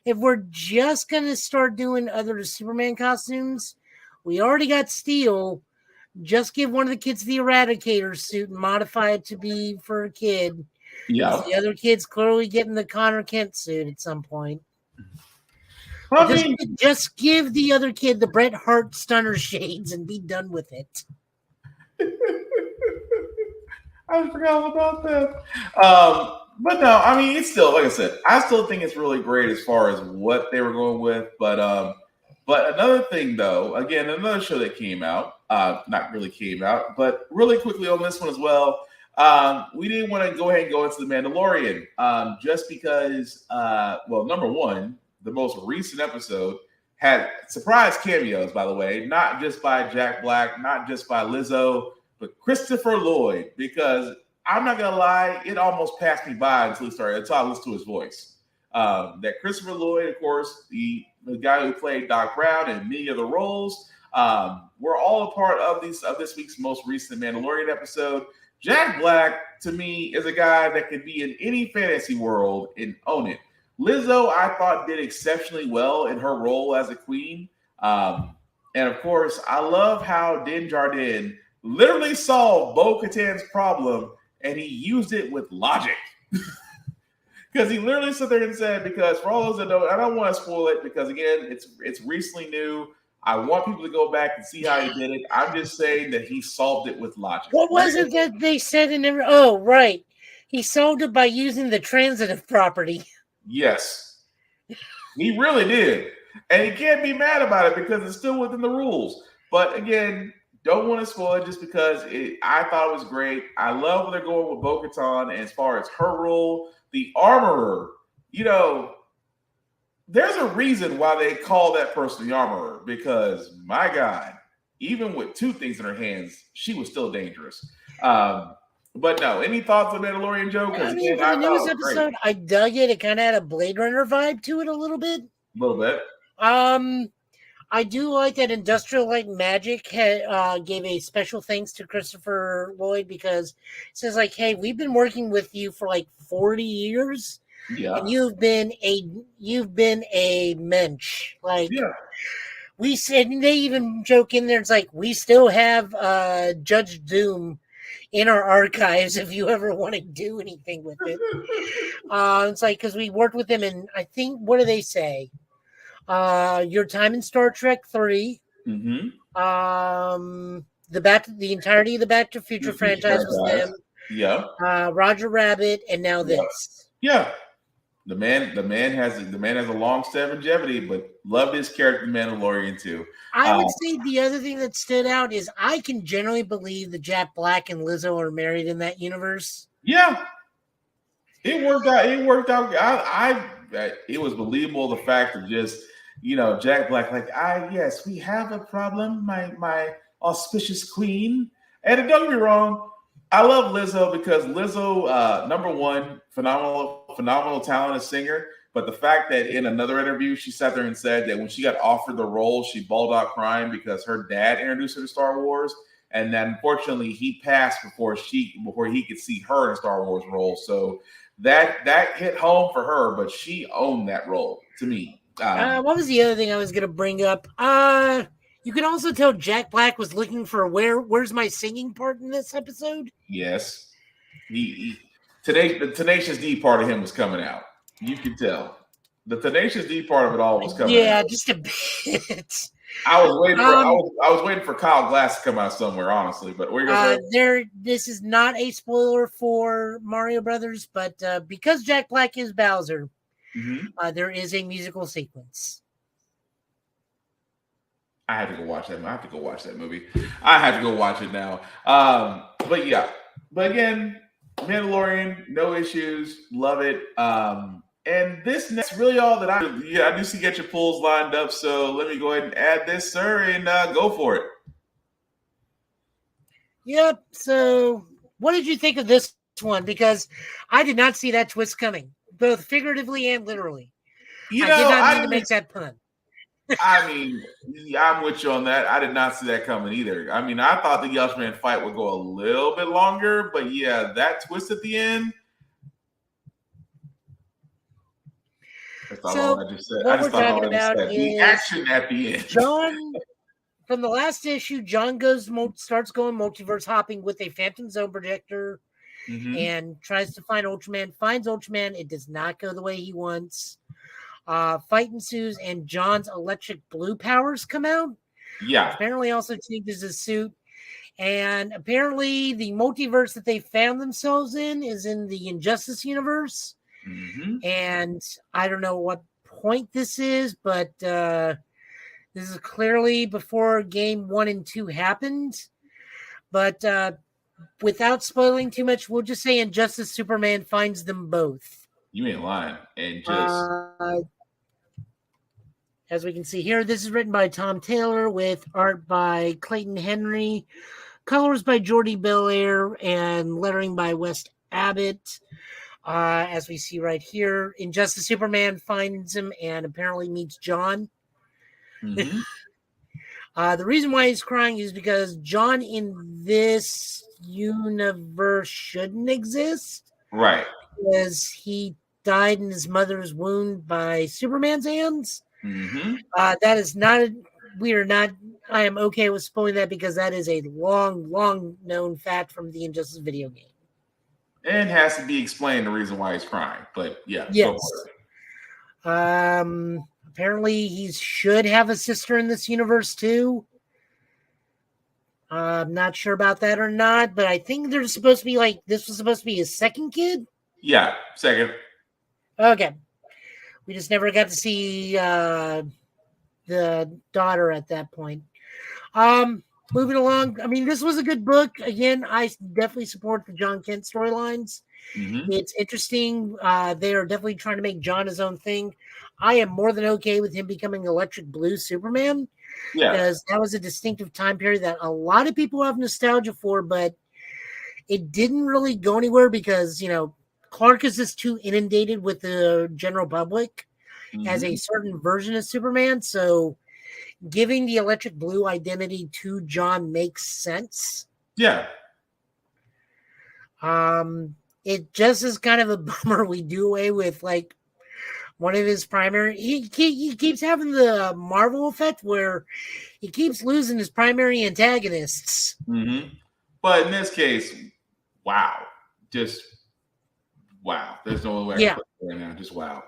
if we're just going to start doing other Superman costumes, we already got Steel. Just give one of the kids the Eradicator suit and modify it to be for a kid. Yeah. The other kid's clearly getting the Connor Kent suit at some point. Just give the other kid the Bret Hart stunner shades and be done with it. I forgot about that. But no, I mean, it's still, like I said, I still think it's really great as far as what they were going with. But another thing, though, again, another show that came out, not really came out, but really quickly on this one as well. We didn't want to go ahead and go into The Mandalorian just because, number one, the most recent episode had surprise cameos, by the way, not just by Jack Black, not just by Lizzo, but Christopher Lloyd, because I'm not going to lie, it almost passed me by until I listened to his voice. That Christopher Lloyd, of course, the guy who played Doc Brown in many of the roles, were all a part of this week's most recent Mandalorian episode. Jack Black, to me, is a guy that could be in any fantasy world and own it. Lizzo, I thought, did exceptionally well in her role as a queen. And of course, I love how Din Djarin literally solved Bo-Katan's problem, and he used it with logic. Because he literally sat there and said, because for all those that don't, I don't want to spoil it because, again, it's recently new. I want people to go back and see how he did it. I'm just saying that he solved it with logic. What was it that they said in every... Oh, right. He solved it by using the transitive property. Yes. He really did. And he can't be mad about it because it's still within the rules. But again, don't want to spoil it just because I thought it was great. I love where they're going with Bo-Katan as far as her role. The Armorer, there's a reason why they call that person the Armorer, because my God, even with two things in her hands, she was still dangerous. But no, any thoughts on Mandalorian, Joe? I mean, for the newest episode, I dug it. It kind of had a Blade Runner vibe to it a little bit. A little bit. I do like that Industrial Light and Magic gave a special thanks to Christopher Lloyd because it says like, hey, we've been working with you for like 40 years. Yeah. And you've been a mensch. Like, yeah. We said, and they even joke in there, it's like, we still have Judge Doom in our archives if you ever want to do anything with it. It's like, because we worked with him in, I think, what do they say? Your time in Star Trek 3. Mm-hmm. The entirety of the Back to the Future franchise was them. Yeah. Roger Rabbit, and now this. Yeah. The man has a long longevity, but loved his character, Mandalorian too. I would say the other thing that stood out is I can generally believe that Jack Black and Lizzo are married in that universe. Yeah, it worked out. It was believable. The fact of just Jack Black, yes, we have a problem, my auspicious queen. And don't get me wrong, I love Lizzo because Lizzo, number one, phenomenal talent as singer. But the fact that in another interview, she sat there and said that when she got offered the role, she bawled out crying because her dad introduced her to Star Wars. And then unfortunately he passed before he could see her in a Star Wars role. So that hit home for her, but she owned that role to me. What was the other thing I was going to bring up? You can also tell Jack Black was looking for where's my singing part in this episode? Yes. Today, the Tenacious D part of him was coming out. You could tell. The Tenacious D part of it all was coming out. Yeah, just a bit. I was waiting for Kyle Glass to come out somewhere, honestly. But what are you gonna say? This is not a spoiler for Mario Brothers, but because Jack Black is Bowser, there is a musical sequence. I have to go watch that. I have to go watch that movie. I have to go watch it now. But again, Mandalorian, no issues, love it. And that's really all that I do see get your pulls lined up. So let me go ahead and add this, sir, and go for it. Yep. So what did you think of this one? Because I did not see that twist coming, both figuratively and literally. I did not need to make that pun. I mean, I'm with you on that. I did not see that coming either. I mean, I thought the Yelchman fight would go a little bit longer, but yeah, that twist at the end. That's all I just said. What we're talking about is the action at the end. John, from the last issue, John starts going multiverse hopping with a Phantom Zone projector and tries to find Ultraman. Finds Ultraman. It does not go the way he wants. Fight ensues, and John's electric blue powers come out. Yeah. Apparently also changes his suit. And apparently the multiverse that they found themselves in is in the Injustice universe. And I don't know what point this is, but this is clearly before game 1 and 2 happened. But without spoiling too much, we'll just say Injustice Superman finds them both. You ain't lying. And just as we can see here, this is written by Tom Taylor with art by Clayton Henry, colors by Jordi Belair, and lettering by Wes Abbott. As we see right here, Injustice Superman finds him and apparently meets John. The reason why he's crying is because John in this universe shouldn't exist. Right. Because he died in his mother's womb by Superman's hands. That is not, I am okay with spoiling that because that is a long known fact from the Injustice video game. And has to be explained the reason why he's crying. But yeah. Yes. Apparently he should have a sister in this universe too. I'm not sure about that or not, but I think there's supposed to be this was supposed to be his second kid. Yeah, second. Okay. We just never got to see the daughter at that point. Moving along. I mean, this was a good book. Again, I definitely support the John Kent storylines. It's interesting. They are definitely trying to make John his own thing. I am more than okay with him becoming Electric Blue Superman. Yeah. Because that was a distinctive time period that a lot of people have nostalgia for, but it didn't really go anywhere because, Clark is just too inundated with the general public as a certain version of Superman. So giving the Electric Blue identity to John makes sense. Yeah. It just is kind of a bummer we do away with one of his primary. He keeps having the Marvel effect where he keeps losing his primary antagonists. But in this case, wow. Just wow. There's no other way to put it right now. Just wow.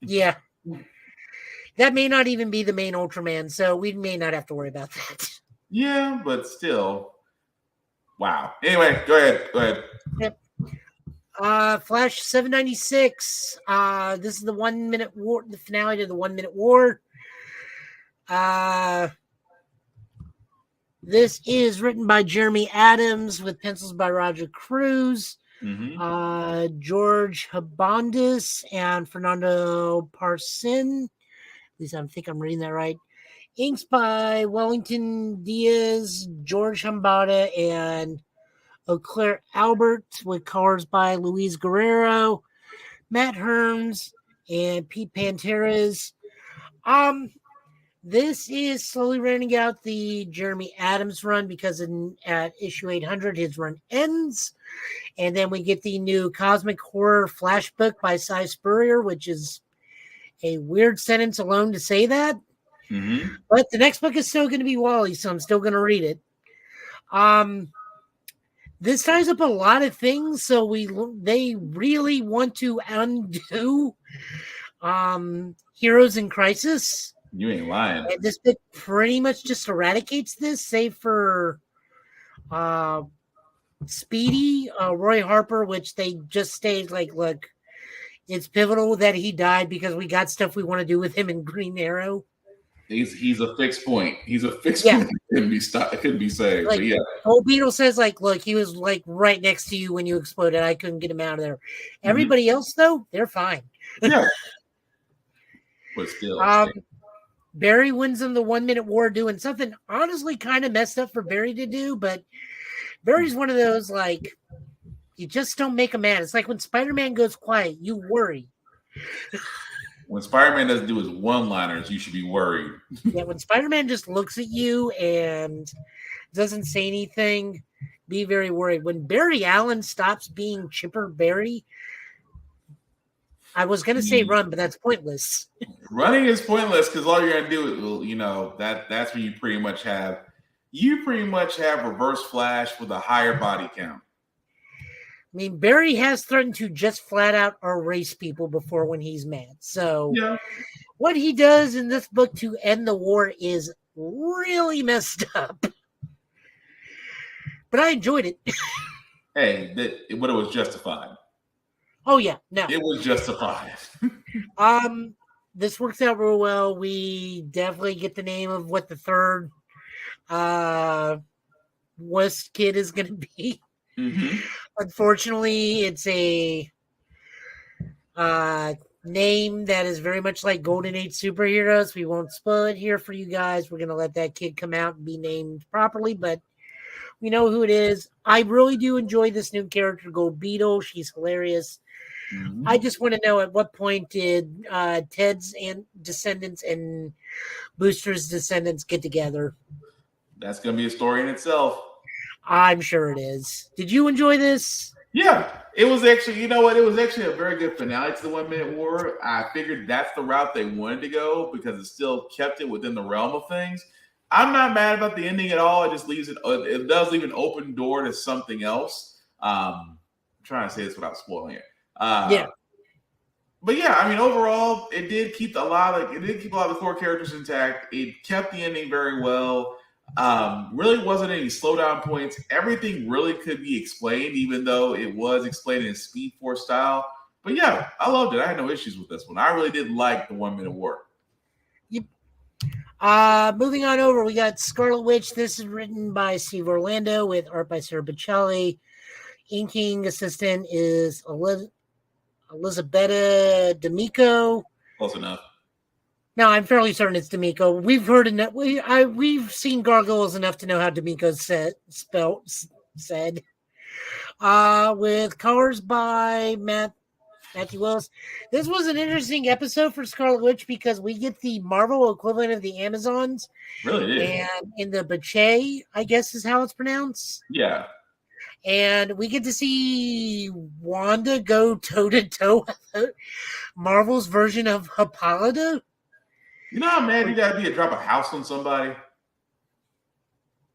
Yeah. That may not even be the main Ultraman, so we may not have to worry about that. Yeah, but still. Wow. Anyway, go ahead. Yep. Flash 796. This is the 1 minute war, the finale to the 1 minute war. This is written by Jeremy Adams with pencils by Roger Cruz, George Habondis, and Fernando Parsin. At least I think I'm reading that right. Inks by Wellington Diaz, George Hambada, and Auclair Albert, with colors by Luis Guerrero, Matt Herms, and Pete Panteras. This is slowly running out the Jeremy Adams run because at issue 800, his run ends. And then we get the new Cosmic Horror Flash book by Cy Spurrier, which is a weird sentence alone to say that. But the next book is still going to be Wally, so I'm still going to read it. This ties up a lot of things, so they really want to undo Heroes in Crisis. You ain't lying. And this book pretty much just eradicates this, save for Speedy, Roy Harper, which they just stayed like, look, it's pivotal that he died because we got stuff we want to do with him in Green Arrow. He's a fixed point. He's a fixed point. It couldn't be saved. Like, but yeah. Old Beetle says, like, look, he was like right next to you when you exploded. I couldn't get him out of there. Everybody else, though, they're fine. Yeah. But still. Barry wins in the 1 minute war doing something honestly kind of messed up for Barry to do, but Barry's one of those, like, you just don't make him mad. It's like when Spider-Man goes quiet, you worry. When Spider-Man doesn't do his one-liners, you should be worried. Yeah, when Spider-Man just looks at you and doesn't say anything, be very worried. When Barry Allen stops being Chipper Barry, I was going to say run, but that's pointless. Running is pointless because all you're going to do is, that's when you pretty much have Reverse Flash with a higher body count. I mean, Barry has threatened to just flat out erase people before when he's mad. So what he does in this book to end the war is really messed up. But I enjoyed it. Hey, but it was justified. Oh, yeah. No. It was justified. This works out real well. We definitely get the name of what the third West kid is going to be. Unfortunately, it's a name that is very much like Golden Age superheroes. We won't spoil it here for you guys. We're going to let that kid come out and be named properly, but we know who it is. I really do enjoy this new character, Gold Beetle. She's hilarious. I just want to know, at what point did Ted's descendants and Booster's descendants get together? That's going to be a story in itself. I'm sure it is. Did you enjoy this? Yeah, it was actually, you know what? It was actually a very good finale to the 1 minute war. I figured that's the route they wanted to go because it still kept it within the realm of things. I'm not mad about the ending at all. It just leaves it does leave an open door to something else. I'm trying to say this without spoiling it. But yeah, I mean, overall, it did keep a lot of the core characters intact. It kept the ending very well. Really wasn't any slowdown points. Everything really could be explained, even though it was explained in Speed Force style. But yeah, I loved it. I had no issues with this one. I really did like the 1 minute war. Yep. Moving on over, we got Scarlet Witch. This is written by Steve Orlando with art by Sarah Bocelli. Inking assistant is Elisabetta D'Amico. Close enough. No, I'm fairly certain it's D'Amico. We've heard enough. We've seen Gargoyles enough to know how D'Amico's said. With colors by Matthew Willis. This was an interesting episode for Scarlet Witch because we get the Marvel equivalent of the Amazons. Really is. And in the Bache, I guess is how it's pronounced. Yeah. And we get to see Wanda go toe-to-toe with Marvel's version of Hippolyta. You know how mad you gotta be to drop a house on somebody?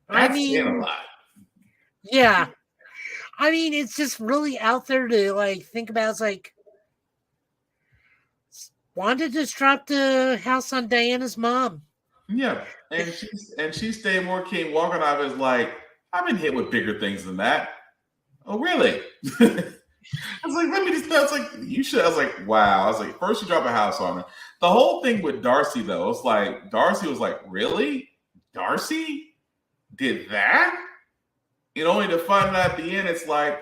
That's a lot. Yeah. I mean, it's just really out there to like think about. It's like Wanda just dropped a house on Diana's mom. Yeah. And she stayed more King walking off is like, I've been hit with bigger things than that. Oh, really? I was like, let me just. I was like, you should. I was like, wow. I was like, first you drop a house on her. The whole thing with Darcy though, it's like Darcy was like, really? Darcy did that? Only to find out at the end, it's like,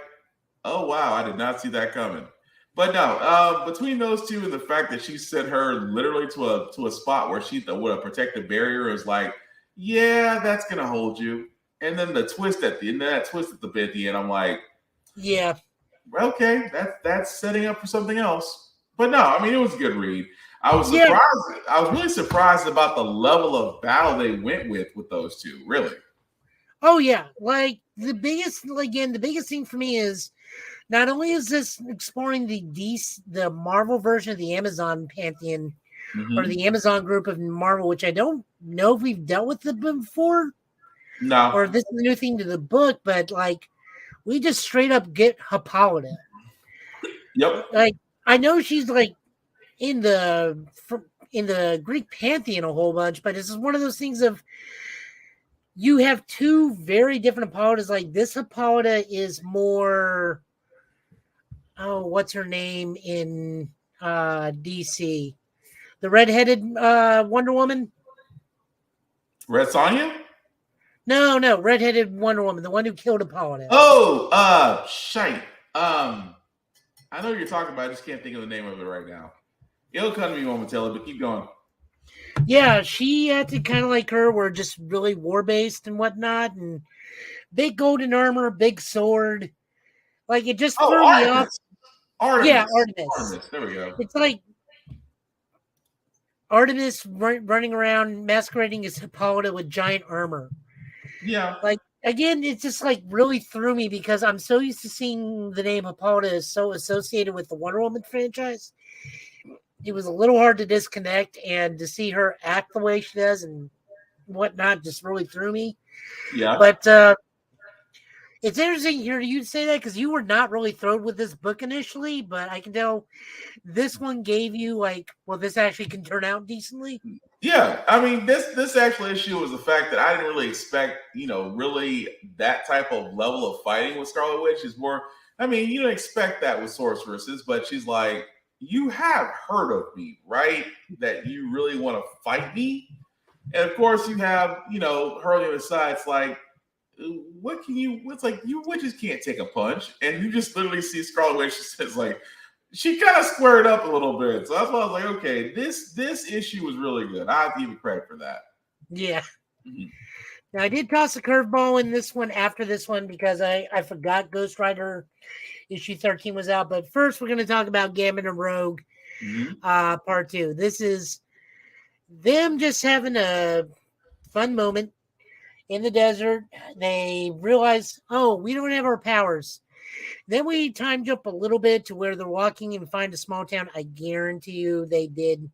oh wow, I did not see that coming. But no, between those two and the fact that she sent her literally to a spot where she would have protected barrier is like, yeah, that's gonna hold you. And then the twist at the end, I'm like, yeah, okay, that's setting up for something else. But no, I mean, it was a good read. I was surprised. Yeah. I was really surprised about the level of battle they went with those two. Really. Oh yeah, like the biggest thing for me is not only is this exploring the Marvel version of the Amazon pantheon or the Amazon group of Marvel, which I don't know if we've dealt with them before. No. Or this is a new thing to the book, but like we just straight up get Hippolyta. Yep. Like I know she's like in the Greek pantheon a whole bunch, but this is one of those things of you have two very different Hippolytas. Like this Hippolyta is more what's her name in DC? The redheaded Wonder Woman? Red Sonja? No, redheaded Wonder Woman, the one who killed Hippolyta. Oh, shite. I know what you're talking about. I just can't think of the name of it right now. It'll come to me momentarily, but keep going. Yeah, she acted kind of like her, were just really war-based and whatnot, and big golden armor, big sword. Like, it just threw me off. Artemis. Yeah, Artemis. There we go. It's like Artemis running around masquerading as Hippolyta with giant armor. Yeah. Like, again, it just like really threw me because I'm so used to seeing the name Hippolyta is so associated with the Wonder Woman franchise. It was a little hard to disconnect, and to see her act the way she does and whatnot just really threw me. Yeah. But it's interesting to hear you say that because you were not really thrilled with this book initially, but I can tell this one gave you like, well, this actually can turn out decently. Yeah, I mean, this actual issue was the fact that I didn't really expect, really that type of level of fighting with Scarlet Witch. Is more, I mean, you don't expect that with sorceresses, but she's like, you have heard of me, right? That you really want to fight me, and of course you have, her on the other side. It's like, what can you? What's like you witches can't take a punch, and you just literally see Scarlet Witch says like. She kind of squared up a little bit. So that's why I was like, okay, this issue was really good. I have to give you credit for that. Yeah. Mm-hmm. Now, I did toss a curveball in this one after this one because I forgot Ghost Rider issue 13 was out. But first, we're going to talk about Gambit and Rogue part 2. This is them just having a fun moment in the desert. They realize, oh, we don't have our powers. Then we time jump a little bit to where they're walking and find a small town. I guarantee you they did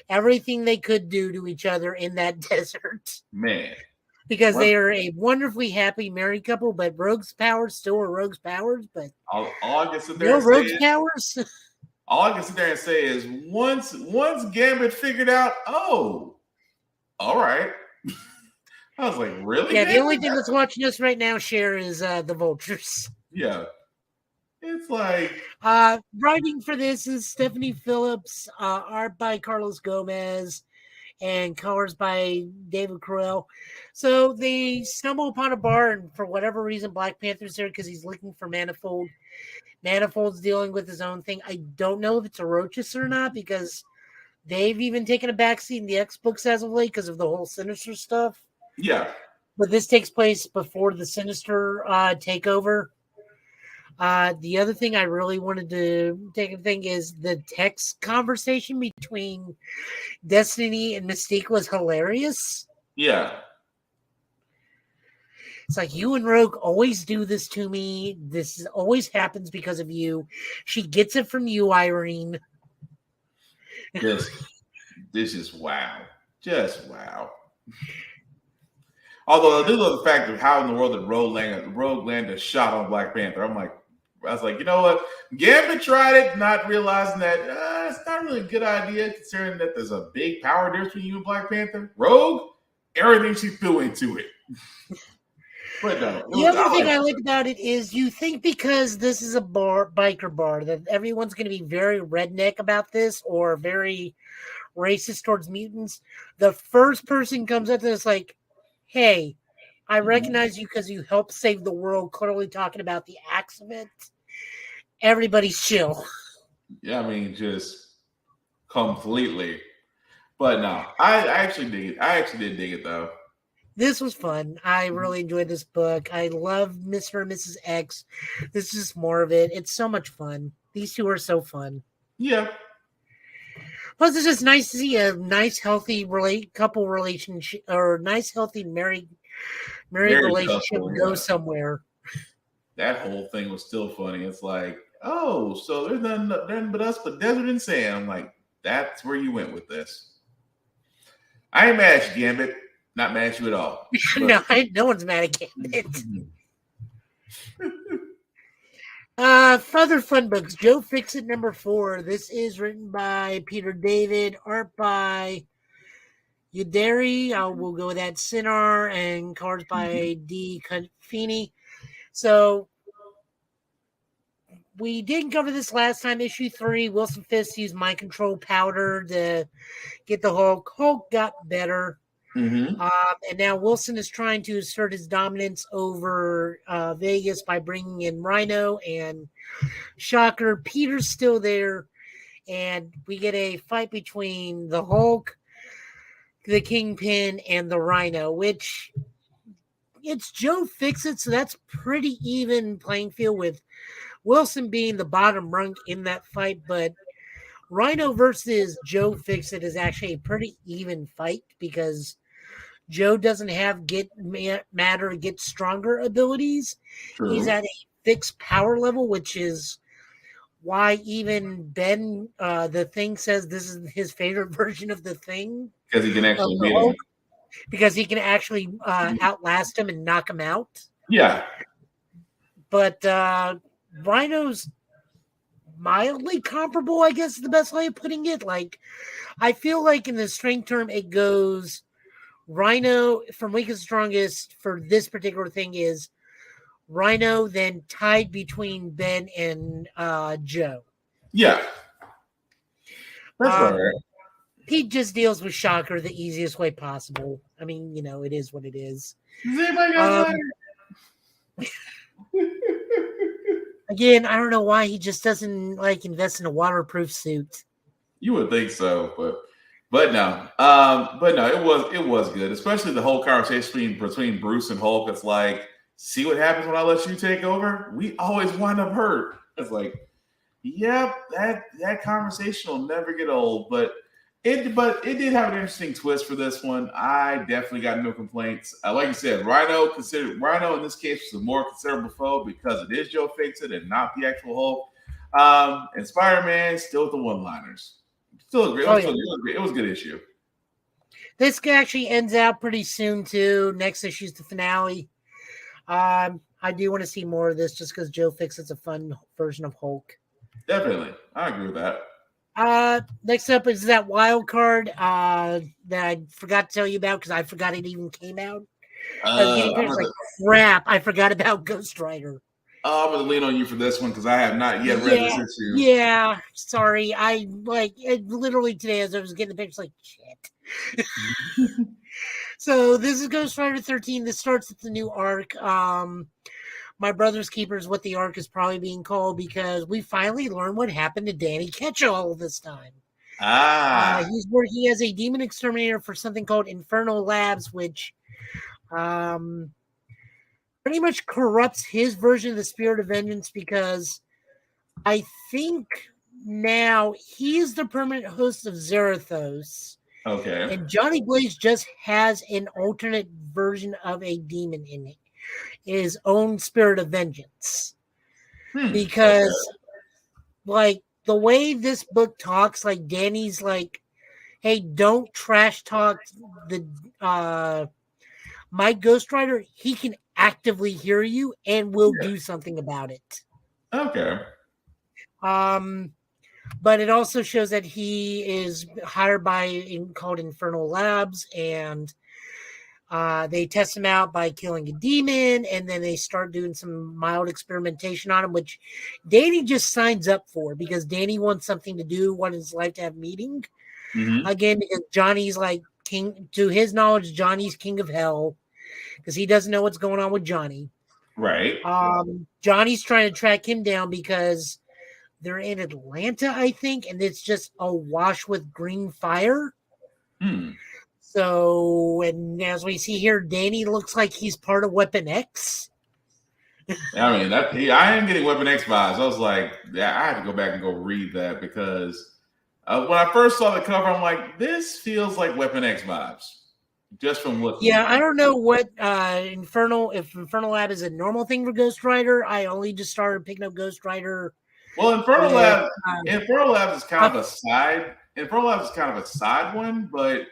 everything they could do to each other in that desert. Man. Because they are a wonderfully happy married couple, but Rogue's powers still are Rogue's powers. But all I can sit there no Rogue's powers. All I can sit there and say is once Gambit figured out, oh, all right. I was like, really? Yeah, the only thing that's watching us right now, Cher, is the Vultures. Yeah. It's like writing for this is Stephanie Phillips, art by Carlos Gomez, and colors by David Crowell. So they stumble upon a bar, and for whatever reason, Black Panther's there because he's looking for Manifold. Manifold's dealing with his own thing. I don't know if it's Orochis or not because they've even taken a backseat in the X books as of late because of the whole Sinister stuff. Yeah. But this takes place before the Sinister takeover. The other thing I really wanted to take a thing is the text conversation between Destiny and Mystique was hilarious. Yeah. It's like, you and Rogue always do this to me. This always happens because of you. She gets it from you, Irene. This is wow. Just wow. Although I do love the fact of how in the world that Rogue landed a shot on Black Panther. I was like, you know what? Gambit tried it, not realizing that it's not really a good idea, considering that there's a big power difference between you and Black Panther. Rogue, everything she threw into it. But no, The other thing I like about it is you think because this is a biker bar, that everyone's going to be very redneck about this or very racist towards mutants. The first person comes up to us like, hey, I recognize you because you helped save the world, clearly talking about the accident. Everybody's chill. Yeah, I mean, just completely. But no, I actually dig it. I actually did dig it, though. This was fun. I really enjoyed this book. I love Mr. and Mrs. X. This is more of it. It's so much fun. These two are so fun. Yeah. Plus, it's just nice to see a nice, healthy couple relationship or nice, healthy married relationship go somewhere. That whole thing was still funny. It's like, oh, so there's nothing but us, but desert and sand. I'm like, that's where you went with this. I ain't mad at you, Gambit. Not mad at you at all. No one's mad at Gambit. Further fun books. Joe Fixit #4. This is written by Peter David, art by Udari. We'll go with that. Sinar, and cards by D. Confini. So we didn't cover this last time. Issue 3. Wilson Fisk used mind control powder to get the Hulk. Hulk got better. And now Wilson is trying to assert his dominance over Vegas by bringing in Rhino and Shocker. Peter's still there, and we get a fight between the Hulk, the Kingpin, and the Rhino, which it's Joe Fixit, so that's pretty even playing field with Wilson being the bottom rung in that fight, but Rhino versus Joe Fixit is actually a pretty even fight because Joe doesn't have get stronger abilities. True. He's at a fixed power level, which is why even Ben, the Thing, says this is his favorite version of the Thing. Because he can actually beat him. Because he can actually outlast him and knock him out. Yeah. But Rhino's mildly comparable, I guess is the best way of putting it. Like, I feel like in the strength term, it goes Rhino from weakest to strongest for this particular thing is Rhino, then tied between Ben and Joe. Yeah. That's all right. Pete just deals with Shocker the easiest way possible. I mean, it is what it is. Does anybody got Again, I don't know why he just doesn't invest in a waterproof suit. You would think so, but no. It was good, especially the whole conversation between Bruce and Hulk. It's like, see what happens when I let you take over? We always wind up hurt. It's like, yep, that conversation will never get old. But it did have an interesting twist for this one. I definitely got no complaints. Like you said, Rhino in this case was a more considerable foe because it is Joe Fixit and not the actual Hulk. And Spider-Man still with the one-liners. Still great. It was a good issue. This actually ends out pretty soon too. Next issue is the finale. I do want to see more of this just because Joe Fixit's a fun version of Hulk. Definitely, I agree with that. Next up is that wild card that I forgot to tell you about because I forgot it even came out. I was getting pictures like crap. I forgot about Ghost Rider. I'm going to lean on you for this one because I have not yet read this issue. Yeah, sorry. I literally today as I was getting the pictures like shit. So this is Ghost Rider 13. This starts with the new arc. My Brother's Keeper is what the arc is probably being called because we finally learned what happened to Danny Ketchell this time. He's working as a demon exterminator for something called Infernal Labs, which pretty much corrupts his version of the Spirit of Vengeance because I think now he's the permanent host of Zarathos. Okay. And Johnny Blaze just has an alternate version of a demon in it. His own Spirit of Vengeance. Because like the way this book talks, like Danny's like, hey, don't trash talk the my Ghost Rider. He can actively hear you and will do something about it. Okay. But it also shows that he is hired by called Infernal Labs, and They test him out by killing a demon, and then they start doing some mild experimentation on him, which Danny just signs up for because Danny wants something to do, wants his life to have meaning. Mm-hmm. Again, because Johnny's like king, to his knowledge, Johnny's king of hell because he doesn't know what's going on with Johnny. Right. Johnny's trying to track him down because they're in Atlanta, I think, and it's just awash with green fire. So, and as we see here, Danny looks like he's part of Weapon X. I mean, I am getting Weapon X vibes. I was like, yeah, I have to go back and go read that because when I first saw the cover, I'm like, this feels like Weapon X vibes. Just from looking. Yeah, I don't know what if Infernal Lab is a normal thing for Ghost Rider. I only just started picking up Ghost Rider. Well, Infernal Labs is kind of a side. Infernal Labs is kind of a side one, but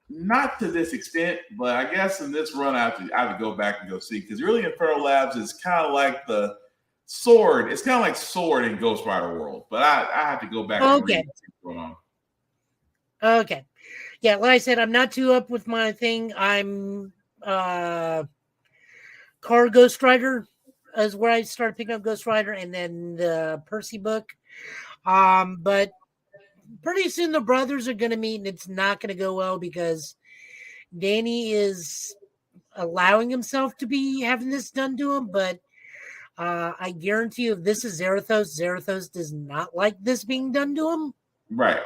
not to this extent. But I guess in this run, I have to go back and go see because really Infernal Labs is kind of like the Sword. It's kind of like Sword in Ghost Rider world. But I have to go back and read what's going on. Okay. Yeah, like I said, I'm not too up with my thing. I'm Car Ghost Rider is where I started picking up Ghost Rider, and then the Percy book. But pretty soon the brothers are going to meet, and it's not going to go well because Danny is allowing himself to be having this done to him. But I guarantee you, if this is Zarathos, Zarathos does not like this being done to him. Right.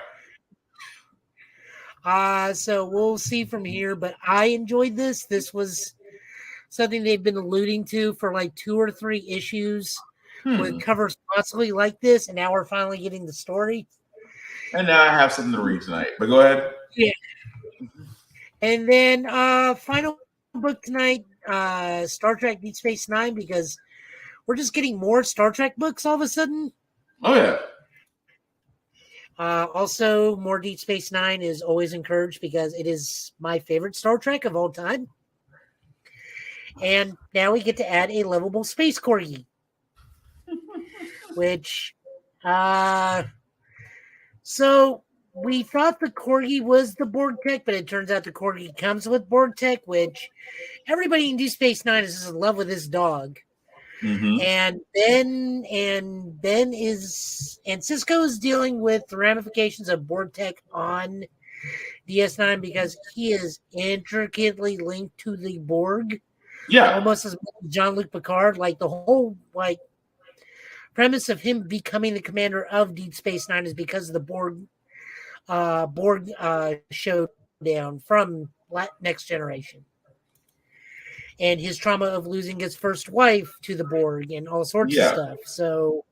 So we'll see from here, but I enjoyed this. This was something they've been alluding to for like 2 or 3 issues with covers constantly like this, and now we're finally getting the story. And now I have something to read tonight, but go ahead. Yeah. And then final book tonight, Star Trek Deep Space Nine, because we're just getting more Star Trek books all of a sudden. Oh, yeah. Also, more Deep Space Nine is always encouraged because it is my favorite Star Trek of all time. And now we get to add a lovable space corgi, which, so we thought the corgi was the Borg tech, but it turns out the corgi comes with Borg tech, which everybody in Deep Space Nine is in love with this dog. Mm-hmm. And Cisco is dealing with the ramifications of Borg tech on DS9 because he is intricately linked to the Borg. Yeah, almost as much as Jean-Luc Picard. Like the whole premise of him becoming the commander of Deep Space Nine is because of the Borg showdown from Next Generation. And his trauma of losing his first wife to the Borg and all sorts of stuff. So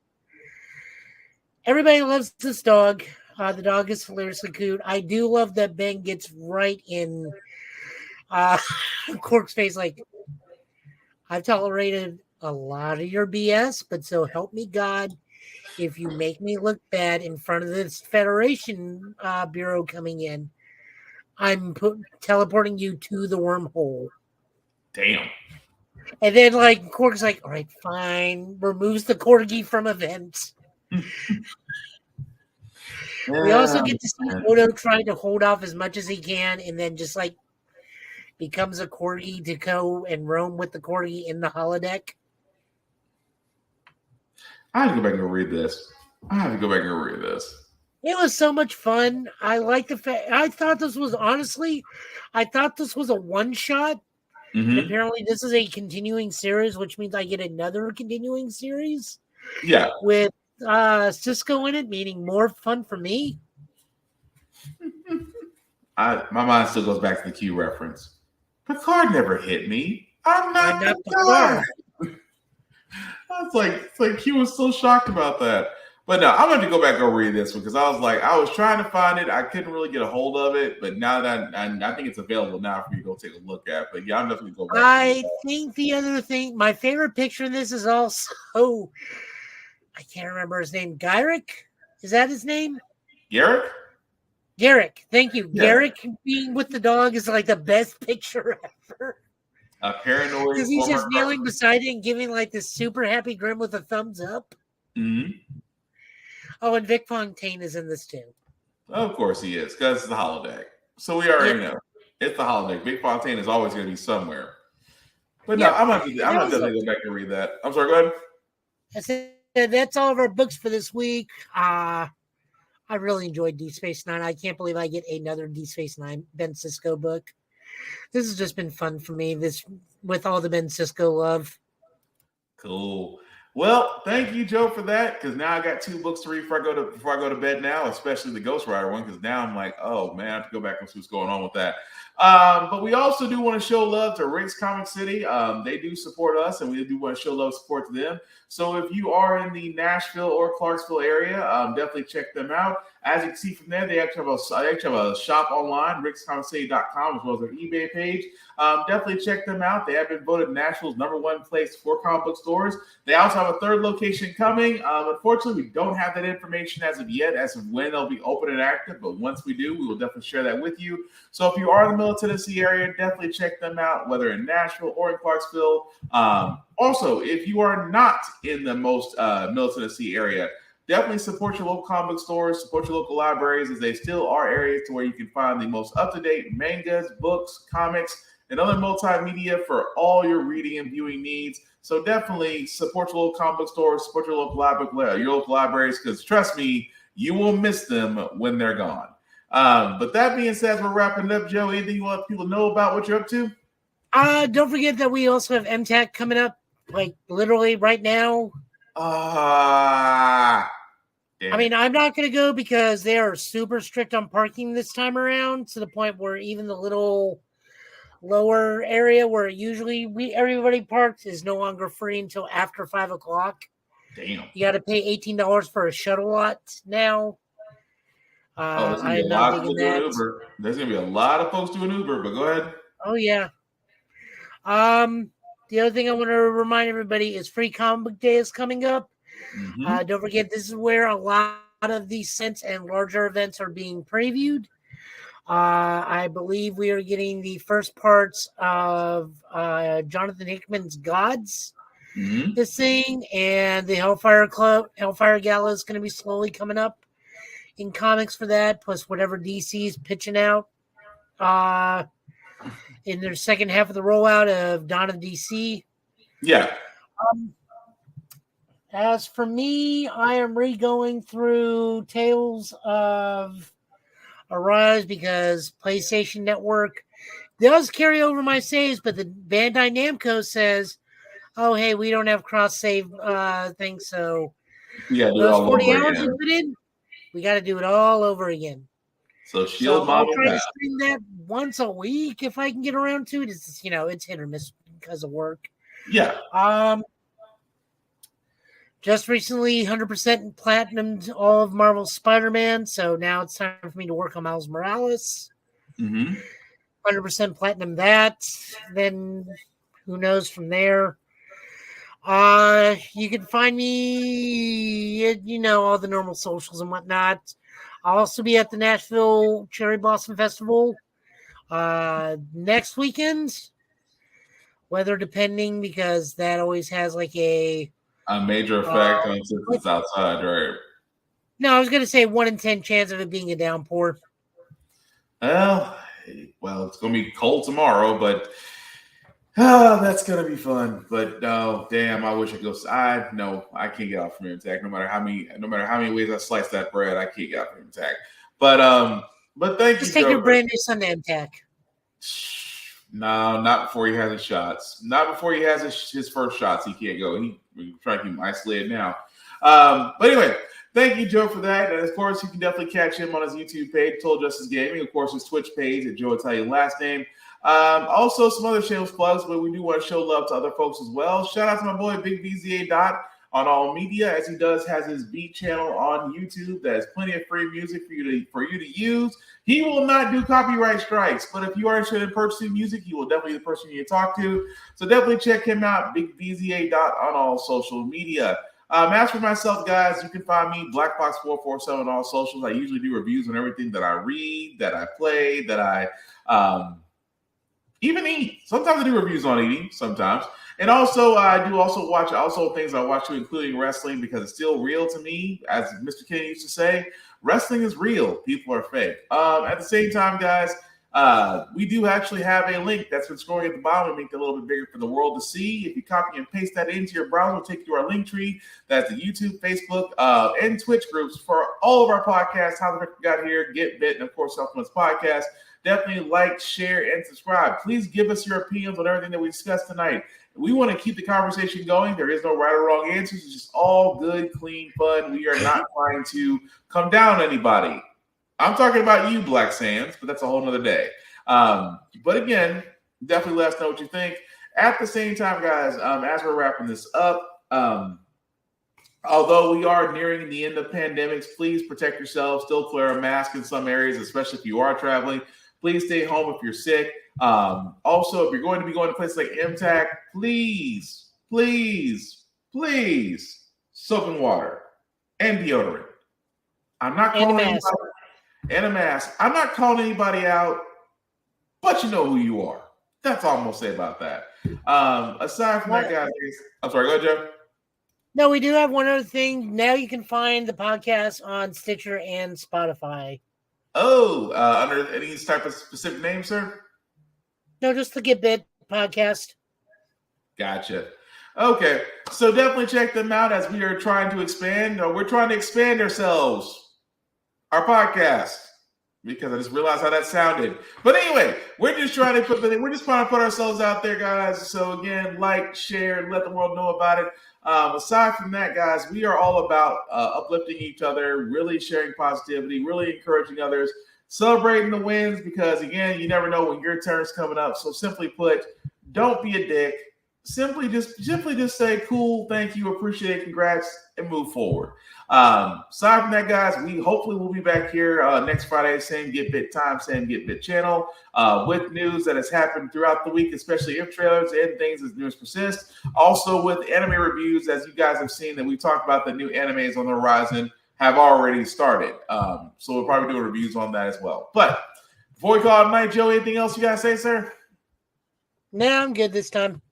everybody loves this dog. The dog is hilariously cute. I do love that Ben gets right in Quark's face. Like, I've tolerated a lot of your BS, but so help me God, if you make me look bad in front of this Federation Bureau coming in, I'm teleporting you to the wormhole. Damn. And then, Quark's like, all right, fine. Removes the corgi from events. We also get to see Odo trying to hold off as much as he can and then just, becomes a corgi to go and roam with the corgi in the holodeck. I have to go back and read this. It was so much fun. I like the fact. I thought this was a one-shot. Mm-hmm. Apparently, this is a continuing series, which means I get another continuing series. Yeah. With Cisco in it, meaning more fun for me. My mind still goes back to the Q reference. Picard never hit me. I'm not Picard. It's like Q was so shocked about that. But no, I'm going to go back and read this one because I was trying to find it. I couldn't really get a hold of it, but now that I think it's available now for you to go take a look at. But yeah, I'm definitely going to go back. I think the other thing, my favorite picture in this is also, I can't remember his name. Gyrick? Is that his name? Garrick? Thank you. Yeah. Garrick being with the dog is the best picture ever. A paranoid. Because he's just kneeling beside it and giving this super happy grin with a thumbs up. Mm-hmm. Oh, and Vic Fontaine is in this too. Of course he is, because it's the holodeck. So we already know. It's the holodeck. Big Fontaine is always going to be somewhere. But no, I'm not definitely go back and read that. I'm sorry, go ahead. I said that's all of our books for this week. I really enjoyed Deep Space Nine. I can't believe I get another Deep Space Nine Ben Sisko book. This has just been fun for me. This with all the Ben Sisko love. Cool. Well, thank you, Joe, for that. Because now I got 2 books to read before I go to bed now, especially the Ghost Rider one. Because now I'm like, oh man, I have to go back and see what's going on with that. But we also do want to show love to Rick's Comic City. They do support us, and we do want to show love support to them. So if you are in the Nashville or Clarksville area, definitely check them out. As you can see from there, they actually have a shop online, rickscomiccity.com, as well as their eBay page. Definitely check them out. They have been voted Nashville's #1 place for comic book stores. They also have a 3rd location coming. Unfortunately, we don't have that information as of yet, as of when they'll be open and active. But once we do, we will definitely share that with you. So if you are in the Middle Tennessee area, definitely check them out, whether in Nashville or in Clarksville. Also, if you are not in the most Middle Tennessee area, definitely support your local comic book stores, support your local libraries, as they still are areas to where you can find the most up-to-date mangas, books, comics, and other multimedia for all your reading and viewing needs. So definitely support your local comic book stores, support your local libraries, because trust me, you will miss them when they're gone. But that being said, as we're wrapping up, Joe, anything you want people to know about what you're up to? Don't forget that we also have MTAC coming up, like literally right now. I mean, I'm not going to go because they are super strict on parking this time around, to the point where even the little lower area where usually everybody parks is no longer free until after 5 o'clock. Damn. You got to pay $18 for a shuttle lot now. There's going to be a lot of people doing Uber. There's going to be a lot of folks doing Uber, but go ahead. Oh, yeah. The other thing I want to remind everybody is Free Comic Book Day is coming up. Mm-hmm. Don't forget, this is where a lot of these scents and larger events are being previewed. I believe we are getting the first parts of Jonathan Hickman's Gods this thing, and the Hellfire Gala is going to be slowly coming up in comics for that, plus whatever DC is pitching out in their second half of the rollout of Dawn of DC. Yeah. As for me, I am re-going through Tales of Arise because PlayStation Network does carry over my saves, but the Bandai Namco says, oh, hey, we don't have cross-save things, so those 40 hours you put in, we got to do it all over again. So Shield I'll model try to stream that once a week if I can get around to it. It's, it's hit or miss because of work. Yeah. Just recently 100% platinumed all of Marvel's Spider-Man, so now it's time for me to work on Miles Morales. 100% platinum that. Then who knows from there. You can find me, all the normal socials and whatnot. I'll also be at the Nashville Cherry Blossom Festival next weekend, weather depending, because that always has like a major effect on since it's outside, right? No, I was going to say 1 in 10 chance of it being a downpour. Well, it's going to be cold tomorrow, but that's going to be fun. But no, damn, I wish I could go. I can't get out from MTAC. No matter how many ways I slice that bread, I can't get out from MTAC. But thank you. Just take your brand new son to MTAC. No, not before he has his shots. Not before he has his first shots. He can't go. We're trying to keep him isolated now. But anyway, thank you, Joe, for that. And of course, you can definitely catch him on his YouTube page, Total Justice Gaming. Of course, his Twitch page at Joe Italian last name. Also, some other shameless plugs, but we do want to show love to other folks as well. Shout out to my boy Big BZA Dot on all media, as he has his Beat channel on YouTube. That has plenty of free music for you to use. He will not do copyright strikes, but if you are interested in purchasing music, he will definitely be the person you need to talk to. So definitely check him out, Big BZA Dot on all social media. As for myself, guys, you can find me BlackBox447 on all socials. I usually do reviews on everything that I read, that I play, that I even eat. Sometimes I do reviews on eating, sometimes. And also, I do also watch things I watch too, including wrestling, because it's still real to me. As Mr. Kenny used to say, wrestling is real. People are fake. At the same time, guys, We do actually have a link that's been scrolling at the bottom and make it a little bit bigger for the world to see. If you copy and paste that into your browser, it'll take you to our link tree. That's the YouTube, Facebook, and Twitch groups for all of our podcasts, How the Heck We Got Here, Get Bit, and of course, Supplements Podcast. Definitely like, share, and subscribe. Please give us your opinions on everything that we discussed tonight. We want to keep the conversation going. There is no right or wrong answers. It's just all good, clean fun. We are not trying to come down on anybody. I'm talking about you, Black Sands, but that's a whole nother day. But again, definitely let us know what you think. At the same time, guys, as we're wrapping this up, although we are nearing the end of pandemics, please protect yourselves. Still wear a mask in some areas, especially if you are traveling. Please stay home if you're sick. Also, if you're going to be going to places like MTAC, please, soap and water and deodorant. I'm not calling anybody, and a mask. I'm not calling anybody out, but you know who you are. That's all I'm gonna say about that. Aside from that, guys, I'm sorry. Go ahead, Joe. No, we do have one other thing. Now you can find the podcast on Stitcher and Spotify. Oh, under any type of specific name, sir? No, just the Get Bit podcast. Gotcha. Okay, so definitely check them out as we are trying to expand. We're trying to expand ourselves, our podcast, because I just realized how that sounded. But anyway, we're just trying to put ourselves out there, guys. So again, like, share, and let the world know about it. Aside from that, guys, we are all about uplifting each other, really sharing positivity, really encouraging others, celebrating the wins, because again, you never know when your turn's coming up. So simply put, don't be a dick. Simply just say cool, thank you, appreciate it, congrats, and move forward. Aside from that, guys, we hopefully will be back here next Friday, same Get Bit time, same Get Bit channel, with news that has happened throughout the week, especially if trailers and things as news persist. Also with anime reviews, as you guys have seen that we talked about, the new animes on the horizon have already started. So we'll probably do reviews on that as well. But before we call it night, Joe, anything else you guys say, sir? No, I'm good this time.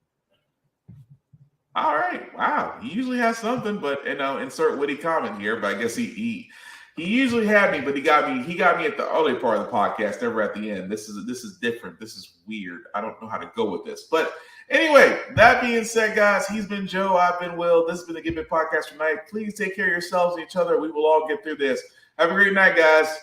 All right. Wow. He usually has something, but insert witty comment here. But I guess he usually had me, but he got me at the early part of the podcast, never at the end. This is different. This is weird. I don't know how to go with this. But anyway, that being said, guys, he's been Joe. I've been Will. This has been the Get Bit Podcast tonight. Please take care of yourselves and each other. We will all get through this. Have a great night, guys.